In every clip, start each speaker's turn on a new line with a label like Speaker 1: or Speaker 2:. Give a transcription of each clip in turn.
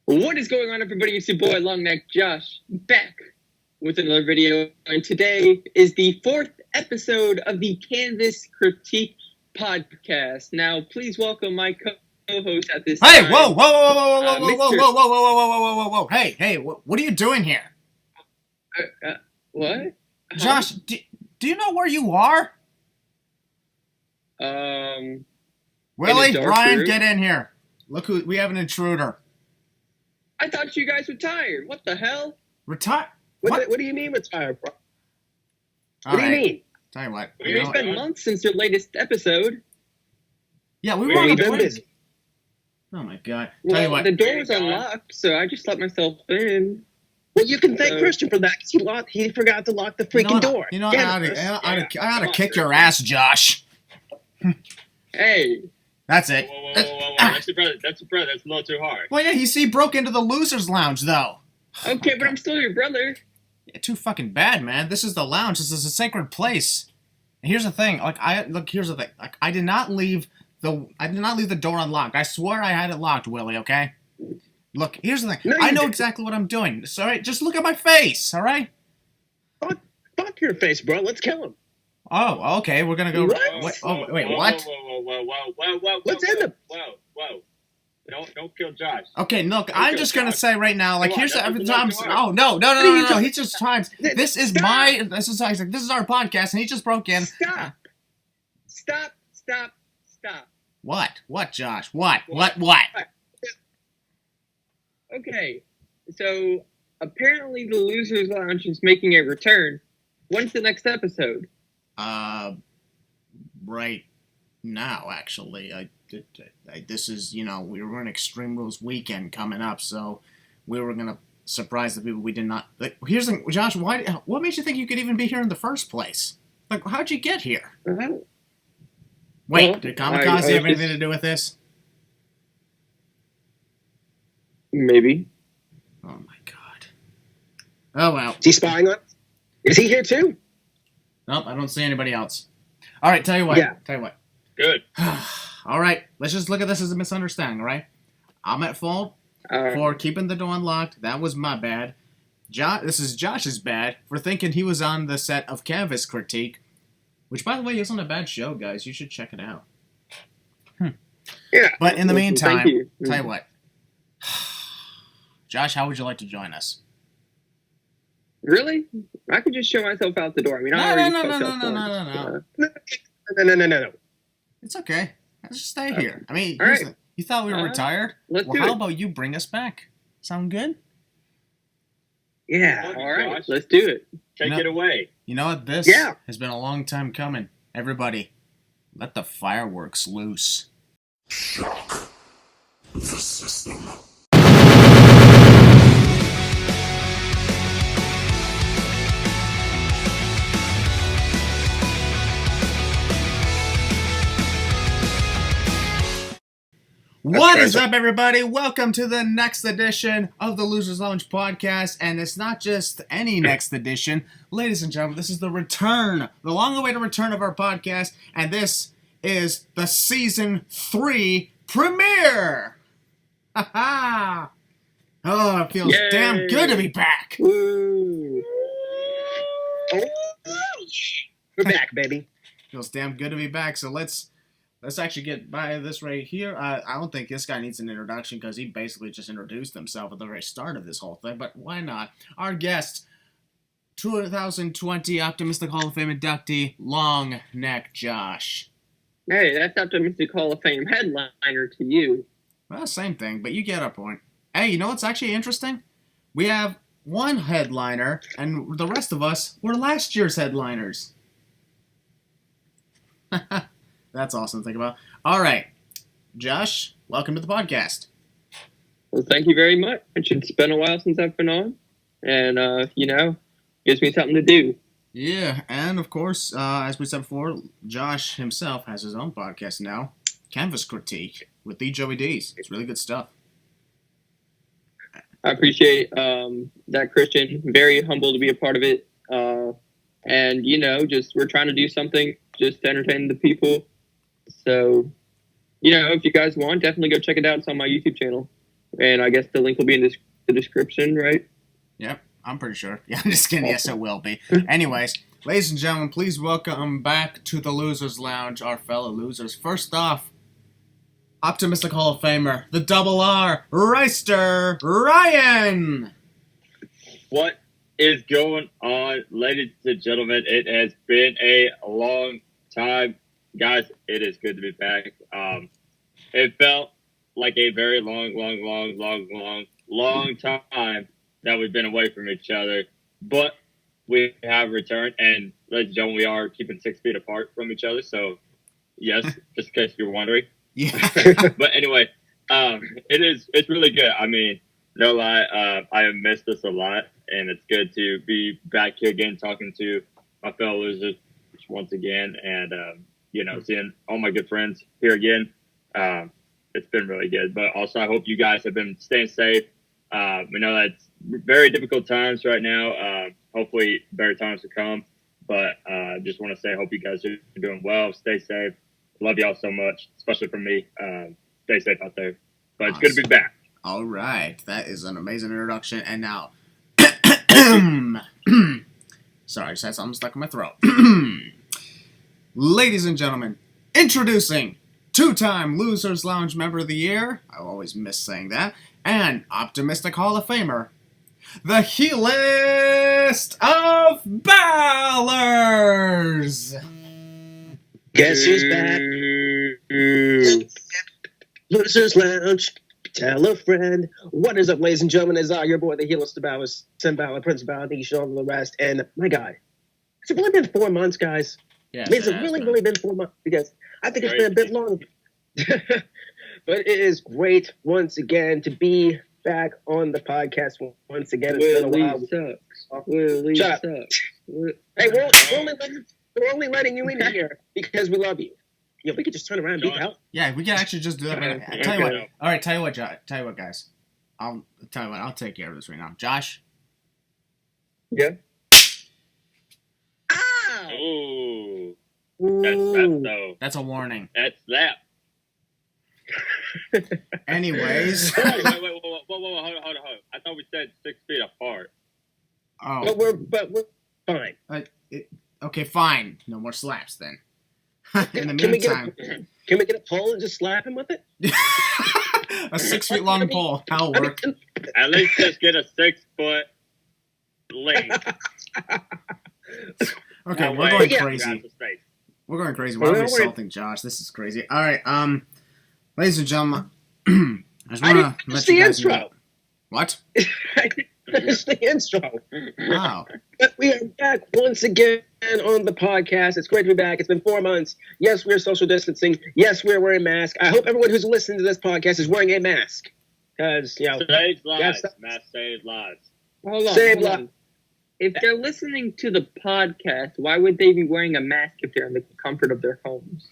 Speaker 1: What is going on, everybody? It's your boy Longneck Josh back with another video, and today is the 4th episode of the Canvas Critique podcast. Now, please welcome my co-host at this time.
Speaker 2: Hey, whoa, whoa. Hey, what are you doing here?
Speaker 1: What?
Speaker 2: Josh, do you know where you are? Willie, Ryan, get in here. Look who we have an intruder.
Speaker 1: I thought you guys retired. What the hell?
Speaker 2: Retire?
Speaker 3: What do you mean retired, bro?
Speaker 2: What
Speaker 3: do you mean?
Speaker 2: Tell you what.
Speaker 1: It's been months since your latest episode.
Speaker 2: Yeah, we were on a break.
Speaker 3: Busy.
Speaker 2: Oh my god.
Speaker 1: Well,
Speaker 2: Tell you what.
Speaker 1: the door was unlocked, so I just let myself in.
Speaker 3: Well, you can thank Christian for that because he forgot to lock the freaking door.
Speaker 2: You know, I ought to kick your ass, Josh.
Speaker 1: Hey.
Speaker 2: That's it.
Speaker 4: Whoa. That's your brother. That's a little too hard.
Speaker 2: Well, yeah, he broke into the loser's lounge, though.
Speaker 1: Okay, but I'm still your brother.
Speaker 2: Yeah, too fucking bad, man. This is the lounge. This is a sacred place. And here's the thing. Here's the thing. I did not leave the door unlocked. I swear I had it locked, Willie. Okay. Look, here's the thing.
Speaker 1: No,
Speaker 2: I know exactly what I'm doing. All right, just look at my face. All right.
Speaker 3: Fuck your face, bro. Let's kill him.
Speaker 2: Oh, okay. We're gonna go.
Speaker 3: What?
Speaker 2: Wait, what?
Speaker 4: Whoa.
Speaker 3: What's in the?
Speaker 4: Whoa. Don't kill Josh.
Speaker 2: Okay, look, I'm just gonna say right now, like, here's every time.
Speaker 4: Oh,
Speaker 2: no. He just times. This is our podcast, and he just broke in.
Speaker 1: Stop.
Speaker 2: What, Josh? What?
Speaker 1: Okay, so apparently the Losers Lounge is making a return. When's the next episode?
Speaker 2: Right now, actually. This is, we were in Extreme Rules weekend coming up, so we were gonna surprise the people we did not. Here's the thing, Josh. What made you think you could even be here in the first place? Like, how'd you get here? Wait, did Kamikaze have anything to do with this?
Speaker 1: Maybe.
Speaker 2: Oh my god. Oh well.
Speaker 3: Is he spying on us? Is he here too?
Speaker 2: Nope, I don't see anybody else. All right, tell you what.
Speaker 4: Good.
Speaker 2: All right, let's just look at this as a misunderstanding, all right? I'm at fault for keeping the door unlocked. That was my bad. This is Josh's bad for thinking he was on the set of Canvas Critique, which, by the way, isn't a bad show, guys. You should check it out.
Speaker 3: Yeah.
Speaker 2: But in the meantime,
Speaker 1: Thank you.
Speaker 2: tell you what. Josh, how would you like to join us?
Speaker 1: Really? I could just show myself out the door. I mean, I
Speaker 2: No. It's okay. Let's just stay here. I mean, you thought we were retired? How about you bring us back? Sound good?
Speaker 1: Yeah. All right. Let's do it.
Speaker 4: Take it away.
Speaker 2: You know what? This has been a long time coming. Everybody, let the fireworks loose.
Speaker 5: Shock the system.
Speaker 2: What is up, everybody? Welcome to the next edition of the Losers Lounge podcast, and it's not just any next edition. Ladies and gentlemen, this is the return, the long-awaited return of our podcast, and this is the Season 3 premiere! Ha-ha! Oh, it feels damn good to be back!
Speaker 1: Woo.
Speaker 3: We're back, baby.
Speaker 2: Feels damn good to be back, so let's actually get by this right here. I don't think this guy needs an introduction because he basically just introduced himself at the very start of this whole thing, but why not? Our guest, 2020 Optimistic Hall of Fame inductee, Long Neck Josh.
Speaker 1: Hey, that's Optimistic Hall of Fame headliner to you.
Speaker 2: Well, same thing, but you get our point. Hey, you know what's actually interesting? We have one headliner, and the rest of us were last year's headliners. That's awesome to think about. All right. Josh, welcome to the podcast.
Speaker 1: Well, thank you very much. It's been a while since I've been on. And, gives me something to do.
Speaker 2: Yeah, and of course, as we said before, Josh himself has his own podcast now, Canvas Critique, with the Joey D's. It's really good stuff.
Speaker 1: I appreciate that, Christian. Very humble to be a part of it. And, we're trying to do something just to entertain the people. So, if you guys want, definitely go check it out. It's on my YouTube channel. And I guess the link will be in the description, right?
Speaker 2: Yep, I'm pretty sure. Yeah, I'm just kidding. Yes, it will be. Anyways, ladies and gentlemen, please welcome back to the Losers Lounge, our fellow losers. First off, Optimistic Hall of Famer, the Double R, Reister Ryan.
Speaker 4: What is going on, ladies and gentlemen? It has been a long time. Guys, it is good to be back. It felt like a very long time that we've been away from each other. But we have returned, and ladies and gentlemen, we are keeping 6 feet apart from each other. So, yes, just in case you're wondering.
Speaker 2: Yeah.
Speaker 4: But anyway, it's really good. I mean, no lie, I have missed this a lot, and it's good to be back here again talking to my fellow losers once again, and seeing all my good friends here again. It's been really good. But also, I hope you guys have been staying safe. We know that it's very difficult times right now. Hopefully, better times to come. But just want to say, I hope you guys are doing well. Stay safe. Love y'all so much, especially for me. Stay safe out there. But it's good to be back.
Speaker 2: All right. That is an amazing introduction. And now, sorry, I just had something stuck in my throat. Ladies and gentlemen, introducing two-time Losers Lounge Member of the Year, I always miss saying that, and Optimistic Hall of Famer, the Heelist of Ballers!
Speaker 3: Guess who's back? Losers Lounge. Tell a friend. What is up, ladies and gentlemen? It's your boy, the Heelist of Ballers, Tim Balor, Prince Balor, Nation, all the rest. And my God, has it really been 4 months, guys?
Speaker 2: Yeah,
Speaker 3: I mean, has it really been 4 months? Because I think it's been a bit long. But it is great once again to be back on the podcast once again. It's been a while.
Speaker 1: Sucks. Willie
Speaker 3: Shut up.
Speaker 1: sucks.
Speaker 3: Hey, we're only letting you in here because we love you. Yeah, we could just turn around and beat the hell.
Speaker 2: Yeah, we can actually just do that right now.
Speaker 4: Okay.
Speaker 2: Tell you what. All right, tell you what, guys. I'll tell you what. I'll take care of this right now. Josh?
Speaker 1: Yeah.
Speaker 3: Ow!
Speaker 4: Ooh. That's though.
Speaker 2: That's a warning.
Speaker 4: That's that.
Speaker 2: Anyways.
Speaker 4: Wait, whoa, hold on. I thought we said 6 feet apart.
Speaker 2: Oh.
Speaker 3: But we're fine.
Speaker 2: Okay, fine. No more slaps then. In the
Speaker 3: Can we
Speaker 2: meantime.
Speaker 3: Can we get a pole and just slap him with it?
Speaker 2: A 6 feet long pole. That'll work.
Speaker 4: At least just get a 6 foot length.
Speaker 2: Okay,
Speaker 4: That
Speaker 2: we're
Speaker 4: way
Speaker 2: going
Speaker 4: you
Speaker 2: crazy.
Speaker 4: grab the space.
Speaker 2: We're going crazy. Why are we
Speaker 3: Well, we're-
Speaker 2: assaulting Josh? This is crazy. All right, ladies and gentlemen, I just
Speaker 3: I
Speaker 2: want
Speaker 3: didn't
Speaker 2: to
Speaker 3: finish
Speaker 2: let you
Speaker 3: the
Speaker 2: guys
Speaker 3: intro.
Speaker 2: know. What?
Speaker 3: I didn't finish the intro.
Speaker 2: Wow.
Speaker 3: But we are back once again on the podcast. It's great to be back. It's been 4 months. Yes, we're social distancing. Yes, we're wearing masks. I hope everyone who's listening to this podcast is wearing a mask. Because,
Speaker 4: Saves lives.
Speaker 3: Yes.
Speaker 4: Mass saves lives.
Speaker 1: Hold on.
Speaker 3: Same
Speaker 1: hold on. If they're listening to the podcast, why would they be wearing a mask if they're in the comfort of their homes?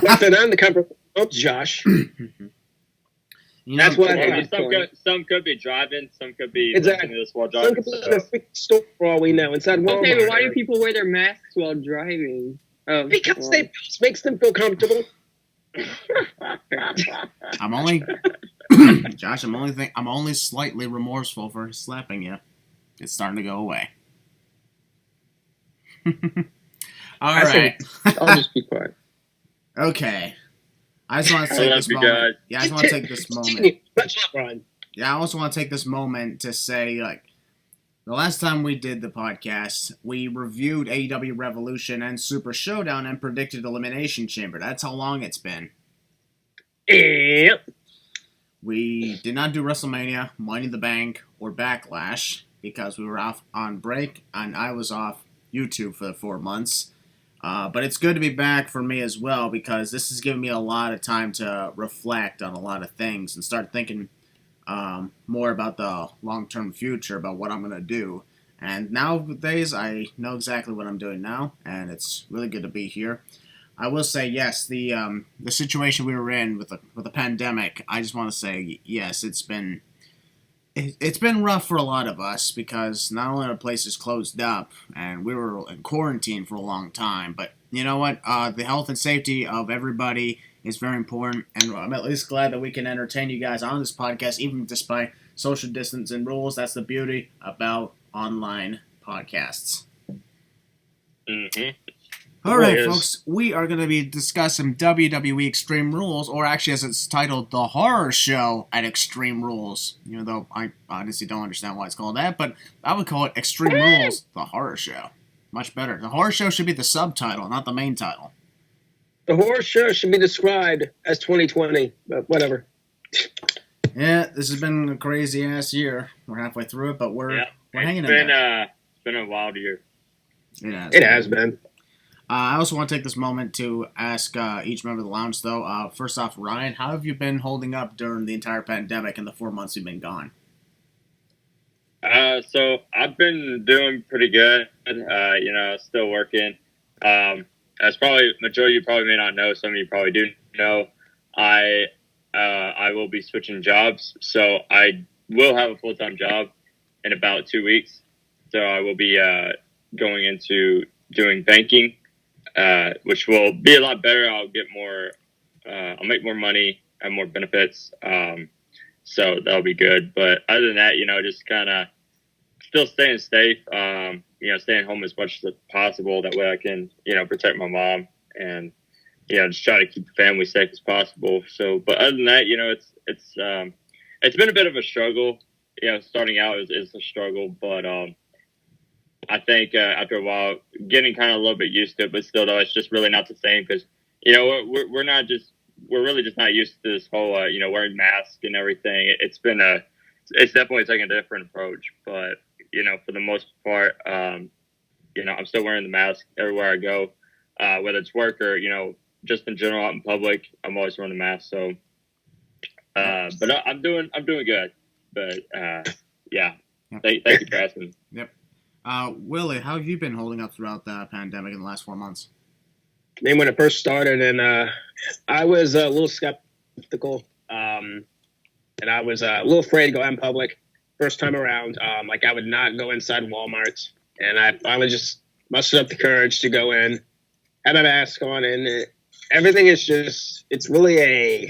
Speaker 3: nothing on the comfort of Josh.
Speaker 2: You know,
Speaker 3: That's what I
Speaker 4: Well,
Speaker 3: thought.
Speaker 4: some could be driving. Some could be
Speaker 3: Exactly.
Speaker 4: listening to this while
Speaker 3: Some
Speaker 4: driving.
Speaker 3: could be in a freaking store for all we know. Inside Walmart.
Speaker 1: Okay, but why do people wear their masks while driving?
Speaker 3: Because it makes them feel comfortable.
Speaker 2: I'm only, Josh. I'm only slightly remorseful for slapping you. It's starting to go away. All right.
Speaker 1: I'll just be quiet.
Speaker 2: Okay. I just want to
Speaker 4: I
Speaker 2: take
Speaker 4: love
Speaker 2: this
Speaker 4: you
Speaker 2: moment.
Speaker 4: guys.
Speaker 2: Yeah, I just want to take this moment.
Speaker 3: Continue. Let's not run.
Speaker 2: Yeah, I also want to take this moment to say, like, the last time we did the podcast, we reviewed AEW Revolution and Super Showdown and predicted Elimination Chamber. That's how long it's been.
Speaker 3: Yep.
Speaker 2: We did not do WrestleMania, Money in the Bank, or Backlash because we were off on break and I was off YouTube for the 4 months. But it's good to be back for me as well because this has given me a lot of time to reflect on a lot of things and start thinking more about the long-term future, about what I'm going to do. And nowadays, I know exactly what I'm doing now, and it's really good to be here. I will say, yes, the situation we were in with the pandemic, I just want to say, yes, it's been rough for a lot of us because not only are places closed up and we were in quarantine for a long time, but you know what? The health and safety of everybody is very important, and I'm at least glad that we can entertain you guys on this podcast, even despite social distance and rules. That's the beauty about online podcasts.
Speaker 4: Mm-hmm.
Speaker 2: All right, folks, we are going to be discussing WWE Extreme Rules, or actually as it's titled, The Horror Show at Extreme Rules. Even though I honestly don't understand why it's called that, but I would call it Extreme Rules, The Horror Show. Much better. The Horror Show should be the subtitle, not the main title.
Speaker 3: The Horror Show should be described as 2020, but whatever.
Speaker 2: Yeah, this has been a crazy-ass year. We're halfway through it, but we're hanging in there.
Speaker 4: It's been a wild year.
Speaker 3: It has been.
Speaker 2: I also want to take this moment to ask each member of the lounge, though. First off, Ryan, how have you been holding up during the entire pandemic and the 4 months you've been gone?
Speaker 4: So I've been doing pretty good. Still working. As probably majority of you probably may not know. Some of you probably do know. I will be switching jobs, so I will have a full-time job in about 2 weeks. So I will be going into doing banking. Which will be a lot better. I'll get more, I'll make more money, have more benefits. So that'll be good. But other than that, just kind of still staying safe, staying home as much as possible. That way I can, protect my mom and, just try to keep the family safe as possible. So, but other than that, it's been a bit of a struggle. Starting out is a struggle, but, I think after a while, getting kind of a little bit used to it, but still, though, it's just really not the same because, we're really just not used to this whole, wearing masks and everything. It's definitely taking a different approach, but, for the most part, I'm still wearing the mask everywhere I go, whether it's work or, just in general out in public, I'm always wearing the mask. So, but I'm doing good, but, yeah, thank you for asking.
Speaker 2: Yep. Willie, how have you been holding up throughout the pandemic in the last 4 months?
Speaker 3: I mean, when it first started, and I was a little skeptical, and I was a little afraid to go out in public first time around. I would not go inside Walmart, and I finally just mustered up the courage to go in, had my mask on, and everything is just, it's really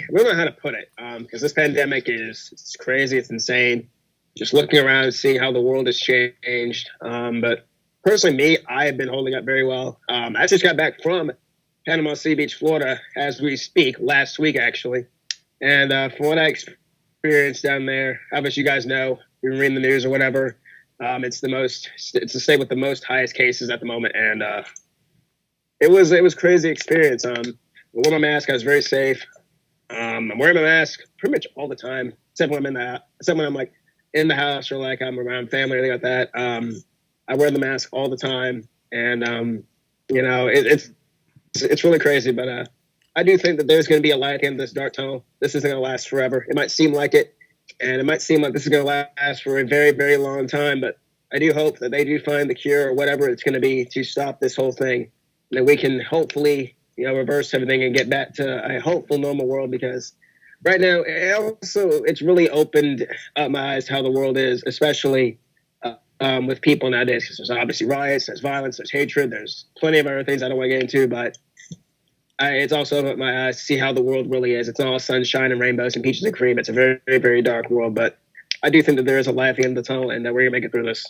Speaker 3: I don't know how to put it, because this pandemic it's crazy, it's insane. Just looking around and seeing how the world has changed. But personally, me, I have been holding up very well. I just got back from Panama City Beach, Florida, as we speak, last week, actually. And from what I experienced down there, obviously you guys know, you've been reading the news or whatever, it's the state with the most highest cases at the moment. And it was crazy experience. I wore my mask. I was very safe. I'm wearing my mask pretty much all the time, except when I'm like, in the house or like I'm around family or anything like that. I wear the mask all the time, and it's really crazy. But I do think that there's going to be a light at the end of this dark tunnel. This isn't going to last forever. It might seem like it, and it might seem like this is going to last for a very, very long time. But I do hope that they do find the cure or whatever it's going to be to stop this whole thing, that we can hopefully reverse everything and get back to a hopeful normal world, because right now, it's really opened up my eyes to how the world is, especially with people nowadays. Because there's obviously riots, there's violence, there's hatred, there's plenty of other things I don't want to get into. But it's also opened up my eyes to see how the world really is. It's all sunshine and rainbows and peaches and cream. It's a very, very, very dark world. But I do think that there is a light at the end of the tunnel, and that we're going to make it through this.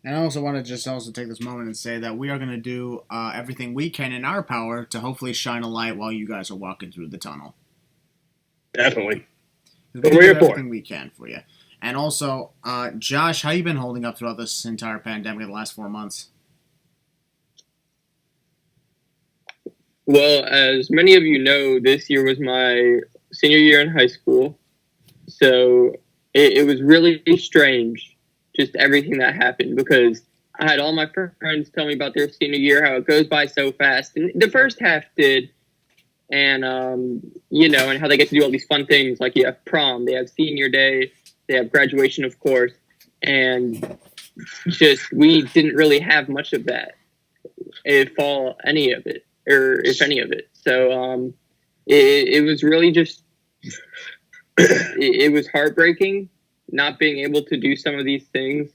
Speaker 2: And I also want to take this moment and say that we are going to do everything we can in our power to hopefully shine a light while you guys are walking through the tunnel.
Speaker 3: Definitely.
Speaker 2: We're do everything we can for you. And also, Josh, how you been holding up throughout this entire pandemic in the last 4 months?
Speaker 1: Well, as many of you know, this year was my senior year in high school. So it was really strange, just everything that happened, because I had all my friends tell me about their senior year, how it goes by so fast. And the first half did. And, and how they get to do all these fun things, like you have prom, they have senior day, they have graduation, of course, and just, we didn't really have much of that, if any of it. So, it was really just, it was heartbreaking not being able to do some of these things.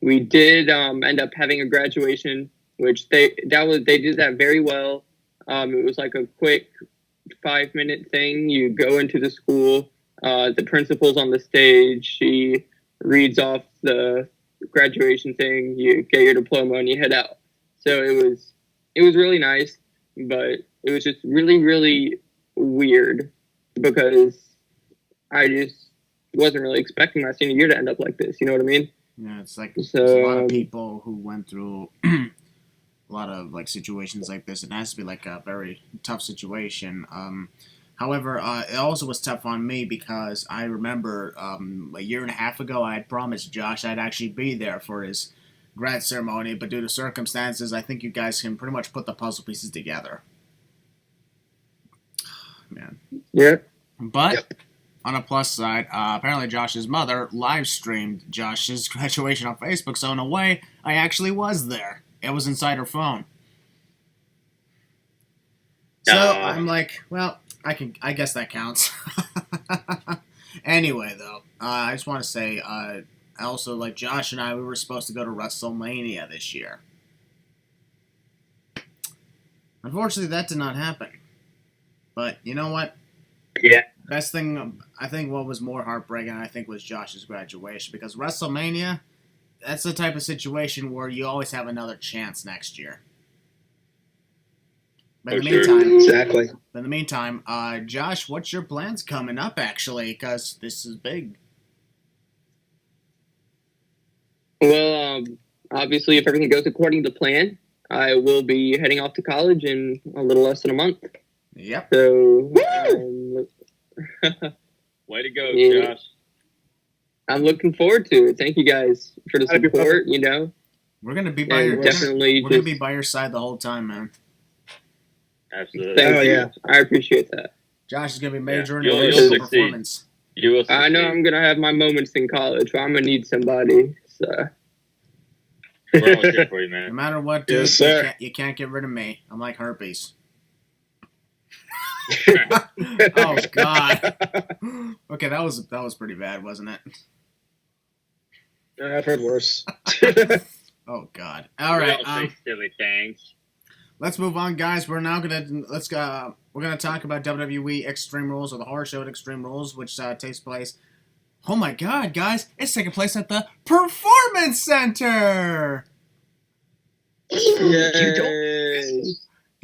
Speaker 1: We did, end up having a graduation, which they did that very well. It was like a quick 5-minute thing. You go into the school, the principal's on the stage, she reads off the graduation thing, you get your diploma, and you head out. So it was really nice, but it was just really, really weird because I just wasn't really expecting my senior year to end up like this. You know what I mean?
Speaker 2: Yeah, it's like there's a lot of people who went through a lot of like situations like this. It has to be like a very tough situation. However, it also was tough on me because I remember a year and a half ago I had promised Josh I'd actually be there for his grad ceremony, but due to circumstances, I think you guys can pretty much put the puzzle pieces together. Man.
Speaker 1: Yeah.
Speaker 2: But on a plus side, apparently Josh's mother live streamed Josh's graduation on Facebook, so in a way, I actually was there. It was inside her phone. So I'm like, well, I guess that counts. Anyway, though, I just want to say, also, like Josh and I, we were supposed to go to WrestleMania this year. Unfortunately, that did not happen. But you know what?
Speaker 3: Yeah.
Speaker 2: Best thing, I think what was more heartbreaking, I think, was Josh's graduation. Because WrestleMania, that's the type of situation where you always have another chance next year. But in the meantime,
Speaker 3: exactly.
Speaker 2: In the meantime, Josh, what's your plans coming up, actually? Because this is big.
Speaker 1: Well, obviously, if everything goes according to plan, I will be heading off to college in a little less than a month.
Speaker 2: Yep.
Speaker 1: So,
Speaker 4: way to go,
Speaker 1: yeah.
Speaker 4: Josh.
Speaker 1: I'm looking forward to it. Thank you guys for the support. You know,
Speaker 2: we're gonna be by your we're gonna be by your side the whole time, man.
Speaker 4: Absolutely.
Speaker 1: Thank you. Yeah, I appreciate that.
Speaker 2: Josh is gonna be majoring
Speaker 4: in
Speaker 2: physical performance.
Speaker 4: You will succeed.
Speaker 1: I know I'm gonna have my moments in college, but I'm gonna need somebody. So.
Speaker 4: We're always here for you, man.
Speaker 2: No matter what, dude,
Speaker 3: yes,
Speaker 2: you can't get rid of me. I'm like herpes. Oh God. Okay, that was pretty bad, wasn't it?
Speaker 3: I've heard worse.
Speaker 2: Oh God. All right.
Speaker 4: Silly things.
Speaker 2: Let's move on, guys. We're now we're gonna talk about WWE Extreme Rules, or the horror show at Extreme Rules, which takes place. Oh my God, guys! It's taking place at the Performance Center. You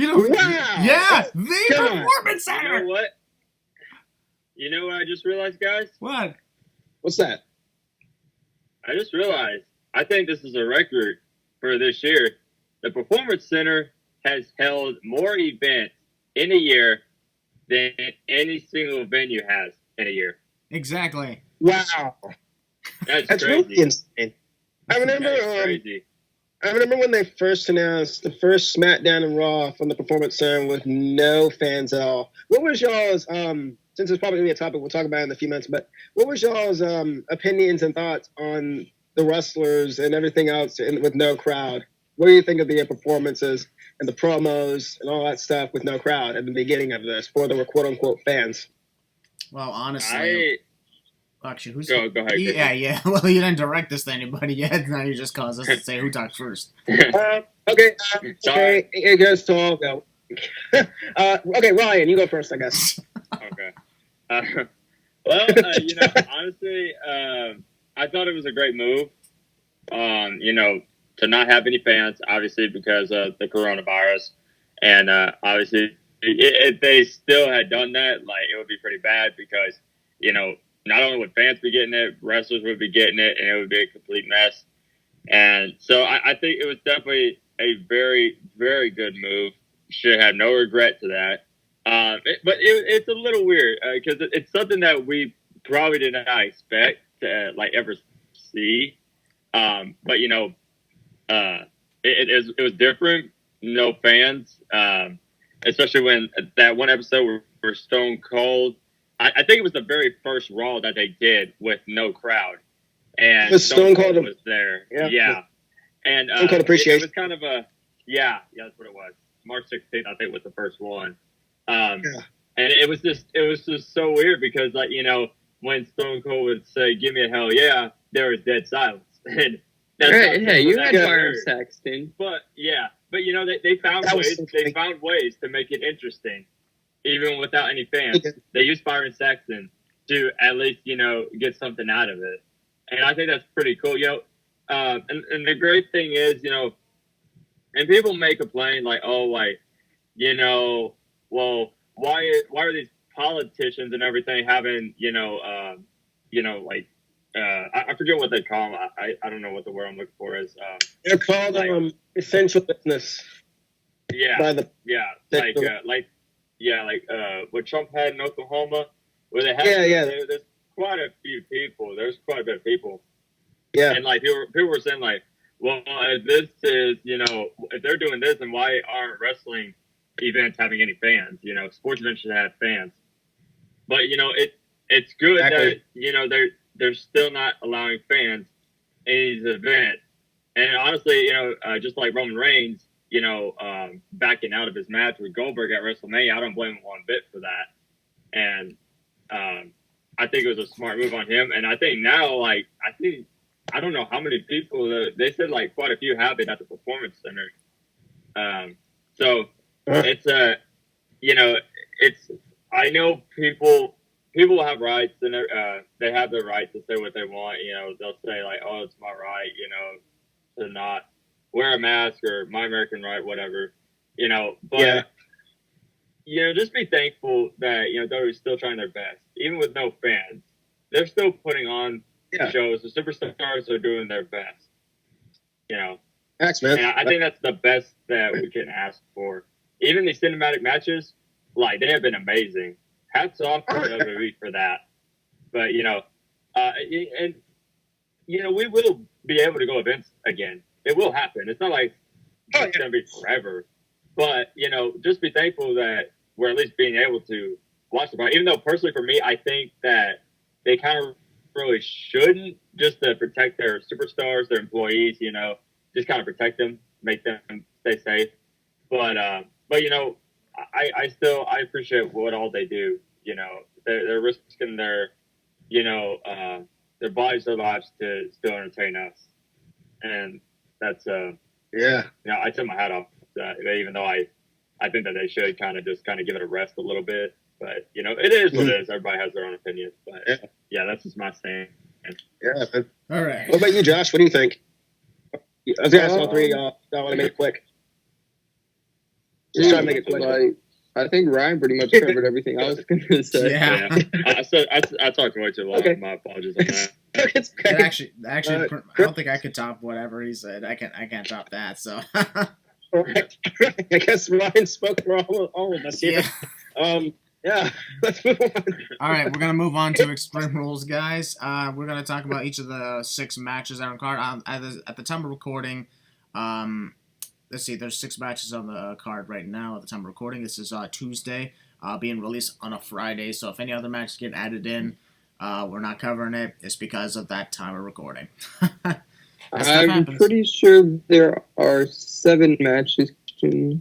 Speaker 2: don't.
Speaker 3: Wow.
Speaker 2: Yeah, the Performance Center.
Speaker 4: You know what? You know what I just realized, guys?
Speaker 2: What?
Speaker 3: What's that?
Speaker 4: I just realized. I think this is a record for this year. The Performance Center has held more events in a year than any single venue has in a year.
Speaker 2: Exactly.
Speaker 3: Wow.
Speaker 4: That's crazy.
Speaker 3: Really insane. I remember when they first announced the first SmackDown and Raw from the Performance Center with no fans at all. What was y'all's, since it's probably going to be a topic we'll talk about in a few minutes, but what was y'all's opinions and thoughts on the wrestlers and everything else with no crowd? What do you think of the performances and the promos and all that stuff with no crowd at the beginning of this for the quote-unquote fans?
Speaker 2: Well, honestly... Actually, who's...
Speaker 4: Go ahead.
Speaker 2: Yeah. Well, you didn't direct this to anybody yet. Now you just cause us to say who talks first.
Speaker 3: Okay, it goes to all go. Okay, Ryan, you go first, I guess.
Speaker 4: Okay. Honestly, I thought it was a great move. To not have any fans, obviously because of the coronavirus, and obviously if they still had done that, like it would be pretty bad because not only would fans be getting it, wrestlers would be getting it, and it would be a complete mess. And so I think it was definitely a very, very good move. Should have no regret to that. But it's a little weird because it's something that we probably did not expect to ever see. But it was different. No fans, especially when that one episode where Stone Cold. I think it was the very first Raw that they did with no crowd, and Stone Cold was there. Yeah. And
Speaker 3: Stone Cold Appreciation.
Speaker 4: It was kind of that's what it was. March 16th, I think, was the first one. And it was just so weird because when Stone Cold would say "Give me a hell yeah," there was dead silence. And that's
Speaker 1: hey, you had Byron Saxton.
Speaker 4: But they found ways. They found ways to make it interesting. even without any fans. They used Byron Saxton to at least, get something out of it. And I think that's pretty cool. And the great thing is, and people may complain like, oh, like, well, why are these politicians and everything having, like, I forget what they call them. I don't know what the word I'm looking for is.
Speaker 3: They're called like, essential business.
Speaker 4: Yeah. What Trump had in Oklahoma, where they had. There's quite a few people. There's quite a bit of people.
Speaker 3: Yeah.
Speaker 4: And like people were saying like, well, if this is, if they're doing this, then why aren't wrestling events having any fans? Sports events should have fans. But it's good that they're still not allowing fans in these events. And honestly, just like Roman Reigns, backing out of his match with Goldberg at WrestleMania, I don't blame him one bit for that. And I think it was a smart move on him. And I think now, like, I don't know how many people, they said like quite a few have it at the Performance Center. So it's I know people have rights and they have the right to say what they want. They'll say like, oh, it's my right, to not wear a mask or my American right, whatever, but just be thankful that, WWE's still trying their best, even with no fans. They're still putting on shows. The superstars are doing their best,
Speaker 3: Thanks, man.
Speaker 4: And I think that's the best that we can ask for. Even these cinematic matches, like, they have been amazing. Hats off to WWE for that. But, we will be able to go events again. It will happen. It's not like it's going to be forever. But, just be thankful that we're at least being able to watch the fight. Even though, personally, for me, I think that they kind of really shouldn't, just to protect their superstars, their employees, just kind of protect them, make them stay safe. But I appreciate what all they do. They're risking their bodies, their lives to still entertain us. And that's, I took my hat off that, even though I think that they should kind of give it a rest a little bit. But, it is what it is. Everybody has their own opinions. But, that's just my stand.
Speaker 3: Yeah.
Speaker 2: All right.
Speaker 3: What about you, Josh? What do you think? I was going to ask all three. I want to make it quick. Just try to make it quick.
Speaker 1: I think Ryan pretty much covered everything I was going to say.
Speaker 2: Yeah.
Speaker 4: I talked way too long. Okay. My apologies on that.
Speaker 3: It's okay.
Speaker 2: Actually, I don't think I could top whatever he said. I can't top that. So.
Speaker 3: All right. I guess Ryan spoke for all of us here. Yeah. Let's move on.
Speaker 2: All right, we're gonna move on to Extreme Rules, guys. We're gonna talk about each of the 6 matches on the card. At the time of recording, let's see, there's 6 matches on the card right now. At the time of recording, this is Tuesday, being released on a Friday. So if any other matches get added in, we're not covering it. It's because of that time of recording.
Speaker 1: I'm pretty sure there are 7 matches.
Speaker 2: Oh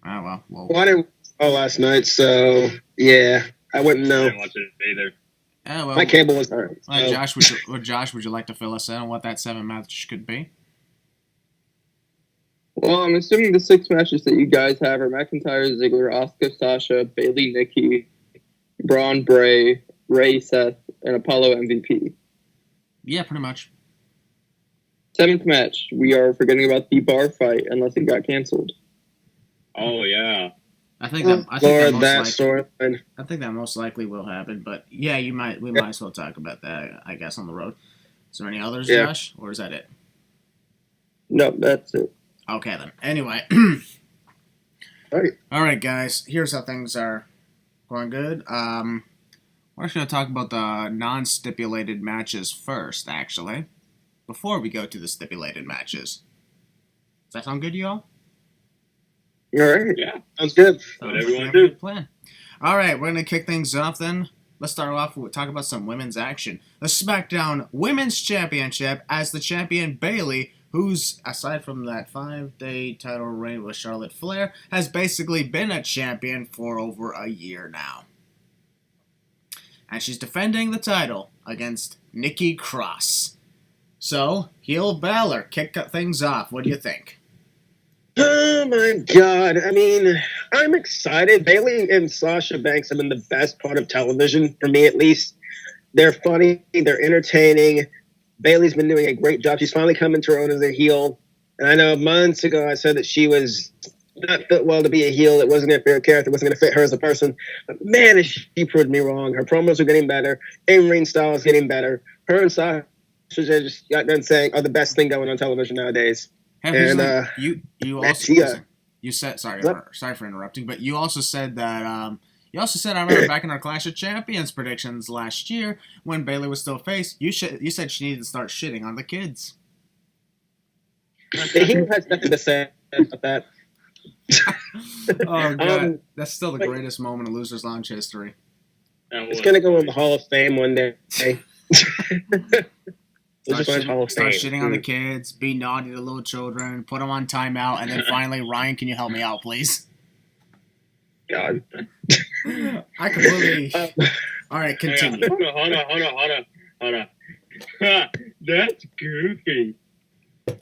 Speaker 2: well.
Speaker 3: Well, I didn't last night, so yeah, I wouldn't know.
Speaker 4: I didn't watch it either.
Speaker 2: Oh, well,
Speaker 3: my cable was hard.
Speaker 2: Josh, would you like to fill us in on what that 7 match could be?
Speaker 1: Well, I'm assuming the 6 matches that you guys have are McIntyre, Ziggler, Asuka, Sasha, Bayley, Nikki, Braun, Bray, Ray, Seth, and Apollo MVP.
Speaker 2: Yeah, pretty much.
Speaker 1: 7th match, we are forgetting about the bar fight unless it got canceled.
Speaker 4: Oh yeah.
Speaker 2: I think that most likely will happen, but yeah, we might as well talk about that, I guess, on the road. Is there any others, Josh, or is that it?
Speaker 1: No, that's it.
Speaker 2: Okay then. Anyway.
Speaker 3: All
Speaker 2: right, guys. Here's how things are going good. We're actually going to talk about the non-stipulated matches first, actually, before we go to the stipulated matches. Does that sound good to you all?
Speaker 3: All right.
Speaker 4: Yeah.
Speaker 3: Sounds good.
Speaker 4: Whatever you want to do.
Speaker 2: Plan. All right, we're going to kick things off then. Let's start off with talk about some women's action. The SmackDown Women's Championship, as the champion Bayley, who's, aside from that 5-day title reign with Charlotte Flair, has basically been a champion for over a year now. And she's defending the title against Nikki Cross. So, heel Balor, kick things off. What do you think?
Speaker 3: Oh my God! I mean, I'm excited. Bailey and Sasha Banks have been the best part of television, for me at least. They're funny. They're entertaining. Bailey's been doing a great job. She's finally coming to her own as a heel. And I know months ago I said that she was not fit well to be a heel. It wasn't going to fit her character. It wasn't going to fit her as a person. But man, she proved me wrong. Her promos are getting better. In-ring style is getting better. Her and Sasha just got done saying are the best thing going on television nowadays.
Speaker 2: Hey,
Speaker 3: And
Speaker 2: you also you said sorry for interrupting, but you also said that I remember back in our Clash of Champions predictions last year when Bailey was still face, you said she needed to start shitting on the kids.
Speaker 3: He has nothing to say about that.
Speaker 2: Oh god, that's still the greatest moment of Losers Lounge history.
Speaker 3: It's gonna go in the Hall of Fame one day.
Speaker 2: Start shitting on the kids, be naughty to little children, put them on timeout, and then finally, Ryan, can you help me out, please?
Speaker 3: God.
Speaker 2: I completely... All right, continue.
Speaker 4: Hold on. That's goofy.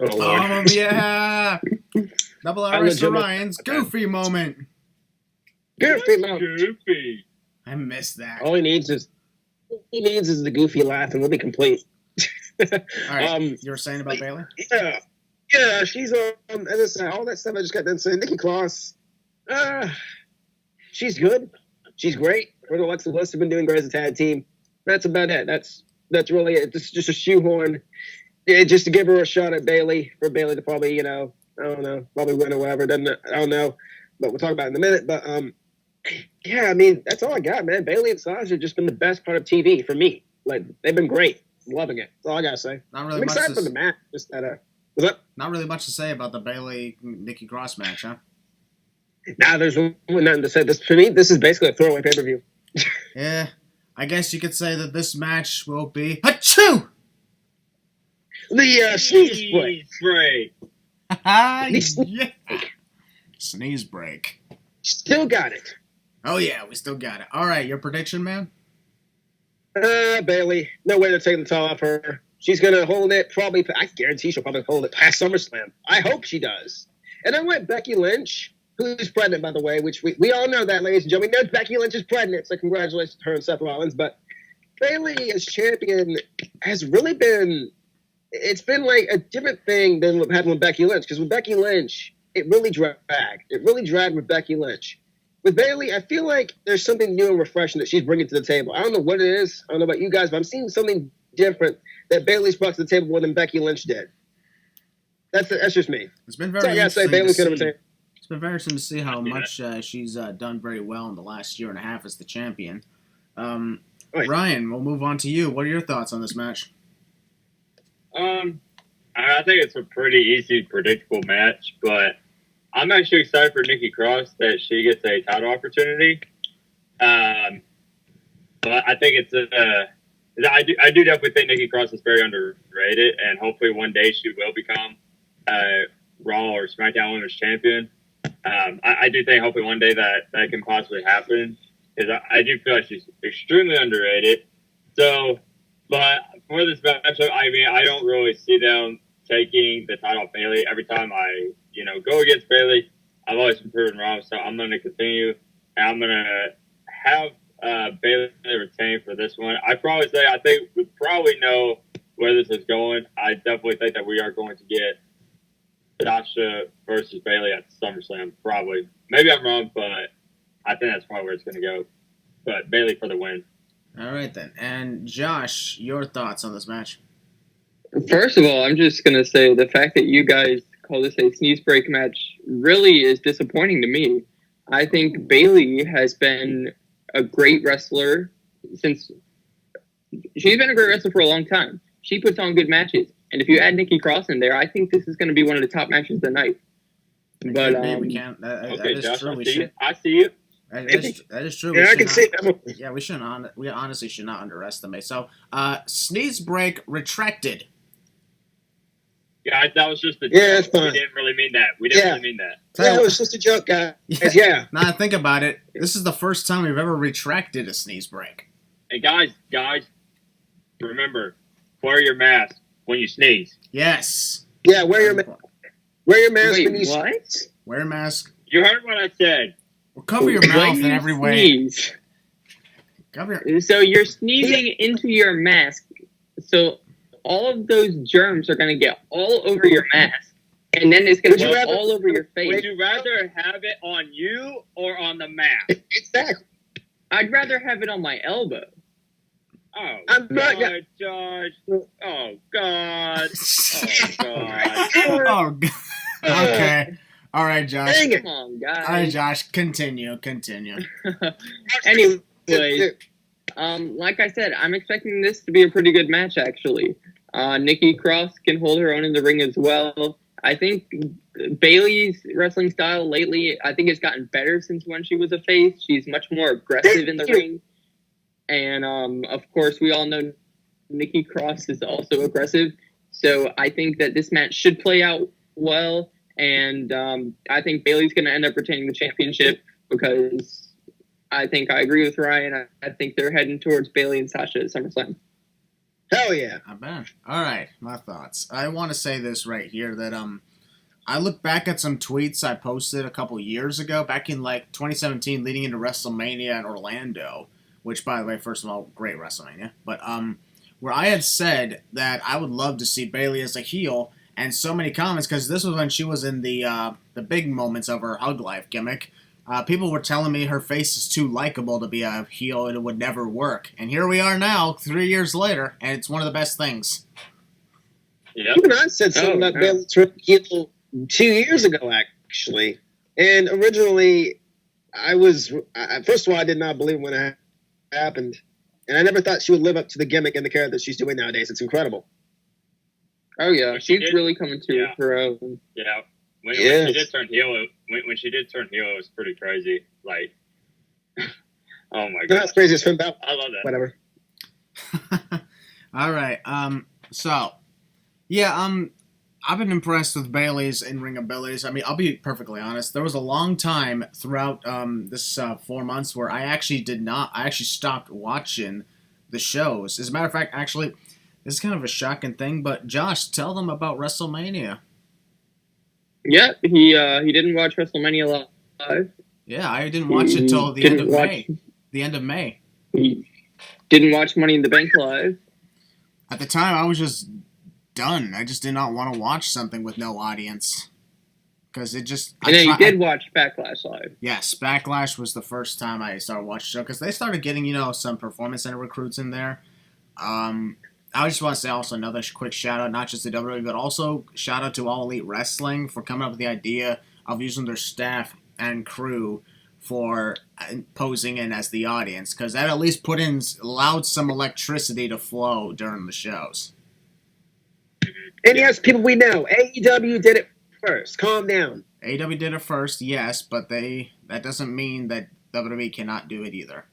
Speaker 3: Oh, Lord.
Speaker 2: Yeah! Double RS to Ryan's Goofy moment.
Speaker 4: Goofy.
Speaker 2: I missed that.
Speaker 3: All he needs is the goofy laugh, and we'll be complete.
Speaker 2: All right, you were saying about Bailey?
Speaker 3: Yeah, she's as I said, all that stuff I just got done saying. Nikki Cross, she's good, she's great. Her and Alexa Bliss have been doing great as a tag team. That's about it. That's really it. It's just a shoehorn, just to give her a shot at Bailey, for Bailey to probably I don't know, probably win or whatever. I don't know, but we'll talk about it in a minute. But yeah, I mean that's all I got, man. Bailey and Sasha have just been the best part of TV for me. Like they've been great. Loving it. That's all I gotta say.
Speaker 2: Not really
Speaker 3: I'm
Speaker 2: much
Speaker 3: excited for the match. Just that. What's up?
Speaker 2: Not really much to say about the Bailey Nikki Cross match, huh?
Speaker 3: Nah, there's nothing to say. This for me, this is basically a throwaway pay-per-view.
Speaker 2: Yeah, I guess you could say that this match will be achoo!
Speaker 3: The sneeze break.
Speaker 2: Yeah. Sneeze break.
Speaker 3: Still got it.
Speaker 2: Oh yeah, we still got it. All right, your prediction, man?
Speaker 3: Bailey, no way to take the title off her. She's gonna hold it probably. I guarantee she'll probably hold it past SummerSlam. I hope she does. And I went Becky Lynch, who's pregnant, by the way, which we all know that, ladies and gentlemen. We know Becky Lynch is pregnant, so congratulations to her and Seth Rollins. But Bailey as champion has really been. It's been like a different thing than what happened with Becky Lynch. Because with Becky Lynch, it really dragged. It really dragged with Becky Lynch. With Bailey, I feel like there's something new and refreshing that she's bringing to the table. I don't know what it is. I don't know about you guys, but I'm seeing something different that Bailey's brought to the table more than Becky Lynch did. That's just me.
Speaker 2: It's been very interesting. It's been very interesting to see how much she's done very well in the last year and a half as the champion.
Speaker 3: Right.
Speaker 2: Ryan, we'll move on to you. What are your thoughts on this match?
Speaker 4: I think it's a pretty easy, predictable match, but I'm actually excited for Nikki Cross that she gets a title opportunity. But I think it's I do definitely think Nikki Cross is very underrated, and hopefully one day she will become Raw or SmackDown Women's Champion. I do think hopefully one day that can possibly happen, because I do feel like she's extremely underrated. So, but for this matchup, I mean, I don't really see them taking the title off Bailey. Every time I go against Bailey, I've always been proven wrong, so I'm going to continue, and I'm going to have Bailey retain for this one. I think we probably know where this is going. I definitely think that we are going to get Sasha versus Bailey at SummerSlam, probably. Maybe I'm wrong, but I think that's probably where it's going to go. But Bailey for the win.
Speaker 2: All right, then. And Josh, your thoughts on this match?
Speaker 1: First of all, I'm just going to say the fact that you guys call this a sneeze break match really is disappointing to me. I think Bailey has been a great wrestler since... She's been a great wrestler for a long time. She puts on good matches. And if you add Nikki Cross in there, I think this is going to be one of the top matches of the night. But
Speaker 2: we can't. That is
Speaker 4: Josh,
Speaker 2: true.
Speaker 4: I see you.
Speaker 2: That is true.
Speaker 3: Yeah, I can see that.
Speaker 2: Yeah, we honestly should not underestimate. So, sneeze break retracted.
Speaker 4: Yeah, that was just a joke.
Speaker 3: Yeah, it's fine.
Speaker 4: We didn't really mean that. Really mean that.
Speaker 3: Yeah, it was just a joke, guys. Yeah.
Speaker 2: Now think about it. This is the first time we've ever retracted a sneeze break.
Speaker 4: Hey guys, remember, wear your mask when you sneeze.
Speaker 2: Yes.
Speaker 3: Yeah, wear your mask
Speaker 1: Wait,
Speaker 3: when you
Speaker 1: what?
Speaker 2: Wear a mask.
Speaker 4: You heard what I said.
Speaker 2: Well, cover your mouth in every way.
Speaker 1: Sneeze,
Speaker 2: Cover your...
Speaker 1: so you're sneezing into your mask. So all of those germs are going to get all over your mask. And then it's going to go all over your face.
Speaker 4: Would you rather have it on you or on the mask?
Speaker 3: Exactly.
Speaker 1: I'd rather have it on my elbow.
Speaker 4: Oh,
Speaker 3: I'm not-
Speaker 4: God, Josh. Oh, God. Oh, God.
Speaker 2: Oh, God. Okay. All right, Josh.
Speaker 3: Dang it.
Speaker 1: Come on, guys.
Speaker 2: All right, Josh. Continue.
Speaker 1: Anyways, like I said, I'm expecting this to be a pretty good match, actually. Nikki Cross can hold her own in the ring as well. I think Bayley's wrestling style lately, I think it's gotten better since when she was a face. She's much more aggressive in the ring. And, of course, we all know Nikki Cross is also aggressive. So I think that this match should play out well. And I think Bayley's going to end up retaining the championship because I think I agree with Ryan. I think they're heading towards Bayley and Sasha at SummerSlam.
Speaker 3: Hell yeah.
Speaker 2: I bet. All right, my thoughts. I want to say this right here that I look back at some tweets I posted a couple years ago, back in like 2017, leading into WrestleMania in Orlando, which, by the way, first of all, great WrestleMania. But where I had said that I would love to see Bayley as a heel. And so many comments, because this was when she was in the big moments of her Hug Life gimmick. People were telling me her face is too likable to be a heel and it would never work. And here we are now, 3 years later, and it's one of the best things.
Speaker 4: Yep.
Speaker 3: Even I said something about Bayley turning heel 2 years ago, actually. And originally, first of all, I did not believe when it happened. And I never thought she would live up to the gimmick and the character that she's doing nowadays. It's incredible.
Speaker 1: Oh, yeah. She's really coming to her own.
Speaker 4: Yeah. When she did turn heel, when she did turn heel, it was pretty crazy. Like, oh my god,
Speaker 3: That's crazy as film about.
Speaker 4: I love that.
Speaker 3: Whatever.
Speaker 2: All right. So, yeah. I've been impressed with Bayley's in-ring abilities. I mean, I'll be perfectly honest. There was a long time throughout this 4 months where I actually stopped watching the shows. As a matter of fact, actually, this is kind of a shocking thing. But Josh, tell them about WrestleMania.
Speaker 1: Yeah, he didn't watch WrestleMania live.
Speaker 2: Yeah, I didn't watch it till the end of May. The end of May.
Speaker 1: He didn't watch Money in the Bank live.
Speaker 2: At the time, I was just done. I just did not want to watch something with no audience. Because it just...
Speaker 1: And then you did watch Backlash live.
Speaker 2: Yes, Backlash was the first time I started watching the show. Because they started getting, some Performance Center recruits in there. I just want to say also another quick shout out, not just to WWE, but also shout out to All Elite Wrestling for coming up with the idea of using their staff and crew for posing in as the audience, because that at least allowed some electricity to flow during the shows.
Speaker 3: And yes, people we know, AEW did it first. Calm down.
Speaker 2: AEW did it first, yes, but that doesn't mean that WWE cannot do it either.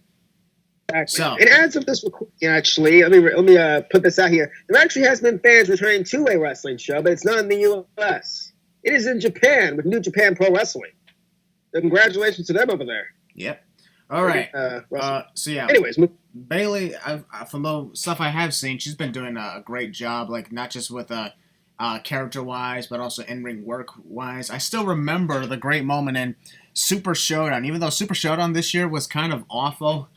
Speaker 3: Exactly.
Speaker 2: So,
Speaker 3: and as of this recording, actually, let me put this out here. There actually has been fans returning to a wrestling show, but it's not in the U.S. It is in Japan with New Japan Pro Wrestling. So congratulations to them over there.
Speaker 2: Yep. All right. So yeah.
Speaker 3: Anyways,
Speaker 2: Bayley, from the stuff I have seen, she's been doing a great job. Like not just with character-wise, but also in-ring work-wise. I still remember the great moment in Super Showdown. Even though Super Showdown this year was kind of awful,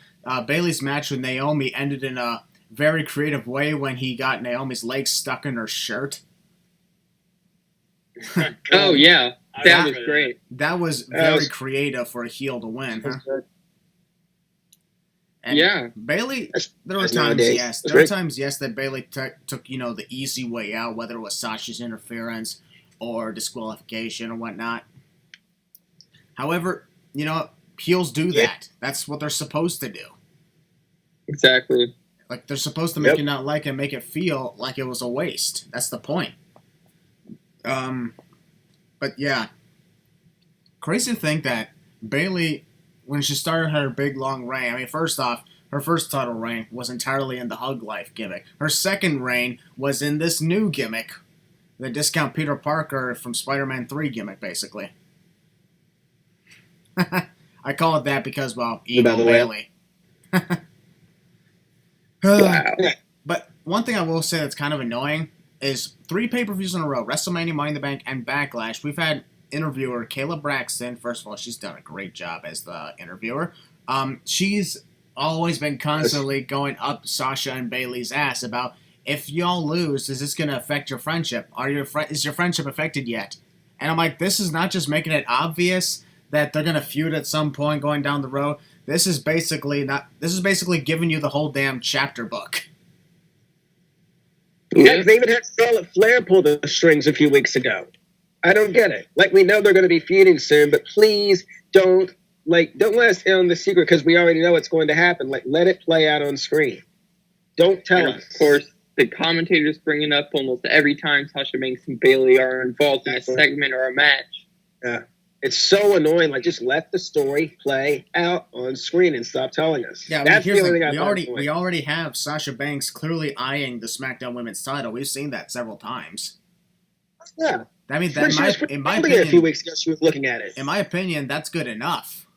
Speaker 2: Bayley's match with Naomi ended in a very creative way when he got Naomi's legs stuck in her shirt.
Speaker 1: Oh, yeah. That was great.
Speaker 2: That was very creative for a heel to win. Huh? And
Speaker 1: yeah.
Speaker 2: Bayley, there were times, yes. There were times, yes, that Bayley took, the easy way out, whether it was Sasha's interference or disqualification or whatnot. However, heels do that. That's what they're supposed to do.
Speaker 1: Exactly.
Speaker 2: Like, they're supposed to make you not like it, make it feel like it was a waste. That's the point. But yeah. Crazy to think that Bayley, when she started her big long reign, I mean, first off, her first title reign was entirely in the Hug Life gimmick. Her second reign was in this new gimmick, the Discount Peter Parker from Spider-Man 3 gimmick, basically. I call it that because, well, evil Bayley.
Speaker 1: Wow.
Speaker 2: But one thing I will say that's kind of annoying is 3 pay-per-views in a row, WrestleMania, Money in the Bank, and Backlash. We've had interviewer, Kayla Braxton, first of all, she's done a great job as the interviewer. She's always been constantly going up Sasha and Bayley's ass about, if y'all lose, is this going to affect your friendship? Is your friendship affected yet? And I'm like, this is not just making it obvious that they're going to feud at some point going down the road. This is basically giving you the whole damn chapter book.
Speaker 3: Yeah, they even had Charlotte Flair pull the strings a few weeks ago. I don't get it. Like, we know they're going to be feuding soon, but please don't let us in on the secret because we already know what's going to happen. Like, let it play out on screen. Don't tell us.
Speaker 1: Of course, the commentators bring it up almost every time Sasha Banks and Bayley are involved in a segment or a match.
Speaker 3: Yeah. It's so annoying. Like, just let the story play out on screen and stop telling us.
Speaker 2: Yeah,
Speaker 3: that's the only thing
Speaker 2: we already have Sasha Banks clearly eyeing the SmackDown Women's title. We've seen that several times.
Speaker 3: Yeah.
Speaker 2: I mean, in my
Speaker 3: opinion, a few weeks ago, she was looking at it.
Speaker 2: In my opinion, that's good enough.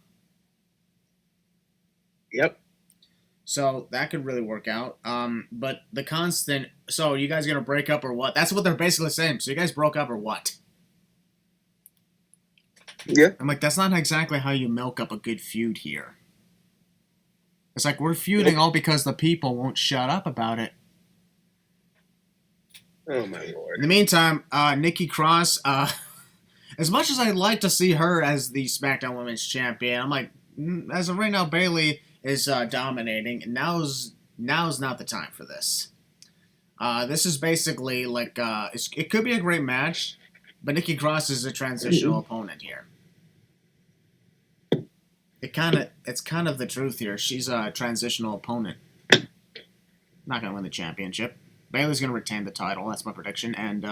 Speaker 3: Yep.
Speaker 2: So that could really work out. But the constant. So you guys gonna break up or what? That's what they're basically saying. So you guys broke up or what?
Speaker 3: Yeah.
Speaker 2: I'm like, that's not exactly how you milk up a good feud here. It's like, we're feuding all because the people won't shut up about it.
Speaker 3: Oh, my Lord.
Speaker 2: In the meantime, Nikki Cross, as much as I'd like to see her as the SmackDown Women's Champion, I'm like, as of right now, Bayley is dominating, and now's not the time for this. This is basically like, it could be a great match, but Nikki Cross is a transitional opponent here. It's kind of the truth here. She's a transitional opponent. Not going to win the championship. Bayley's going to retain the title. That's my prediction. And,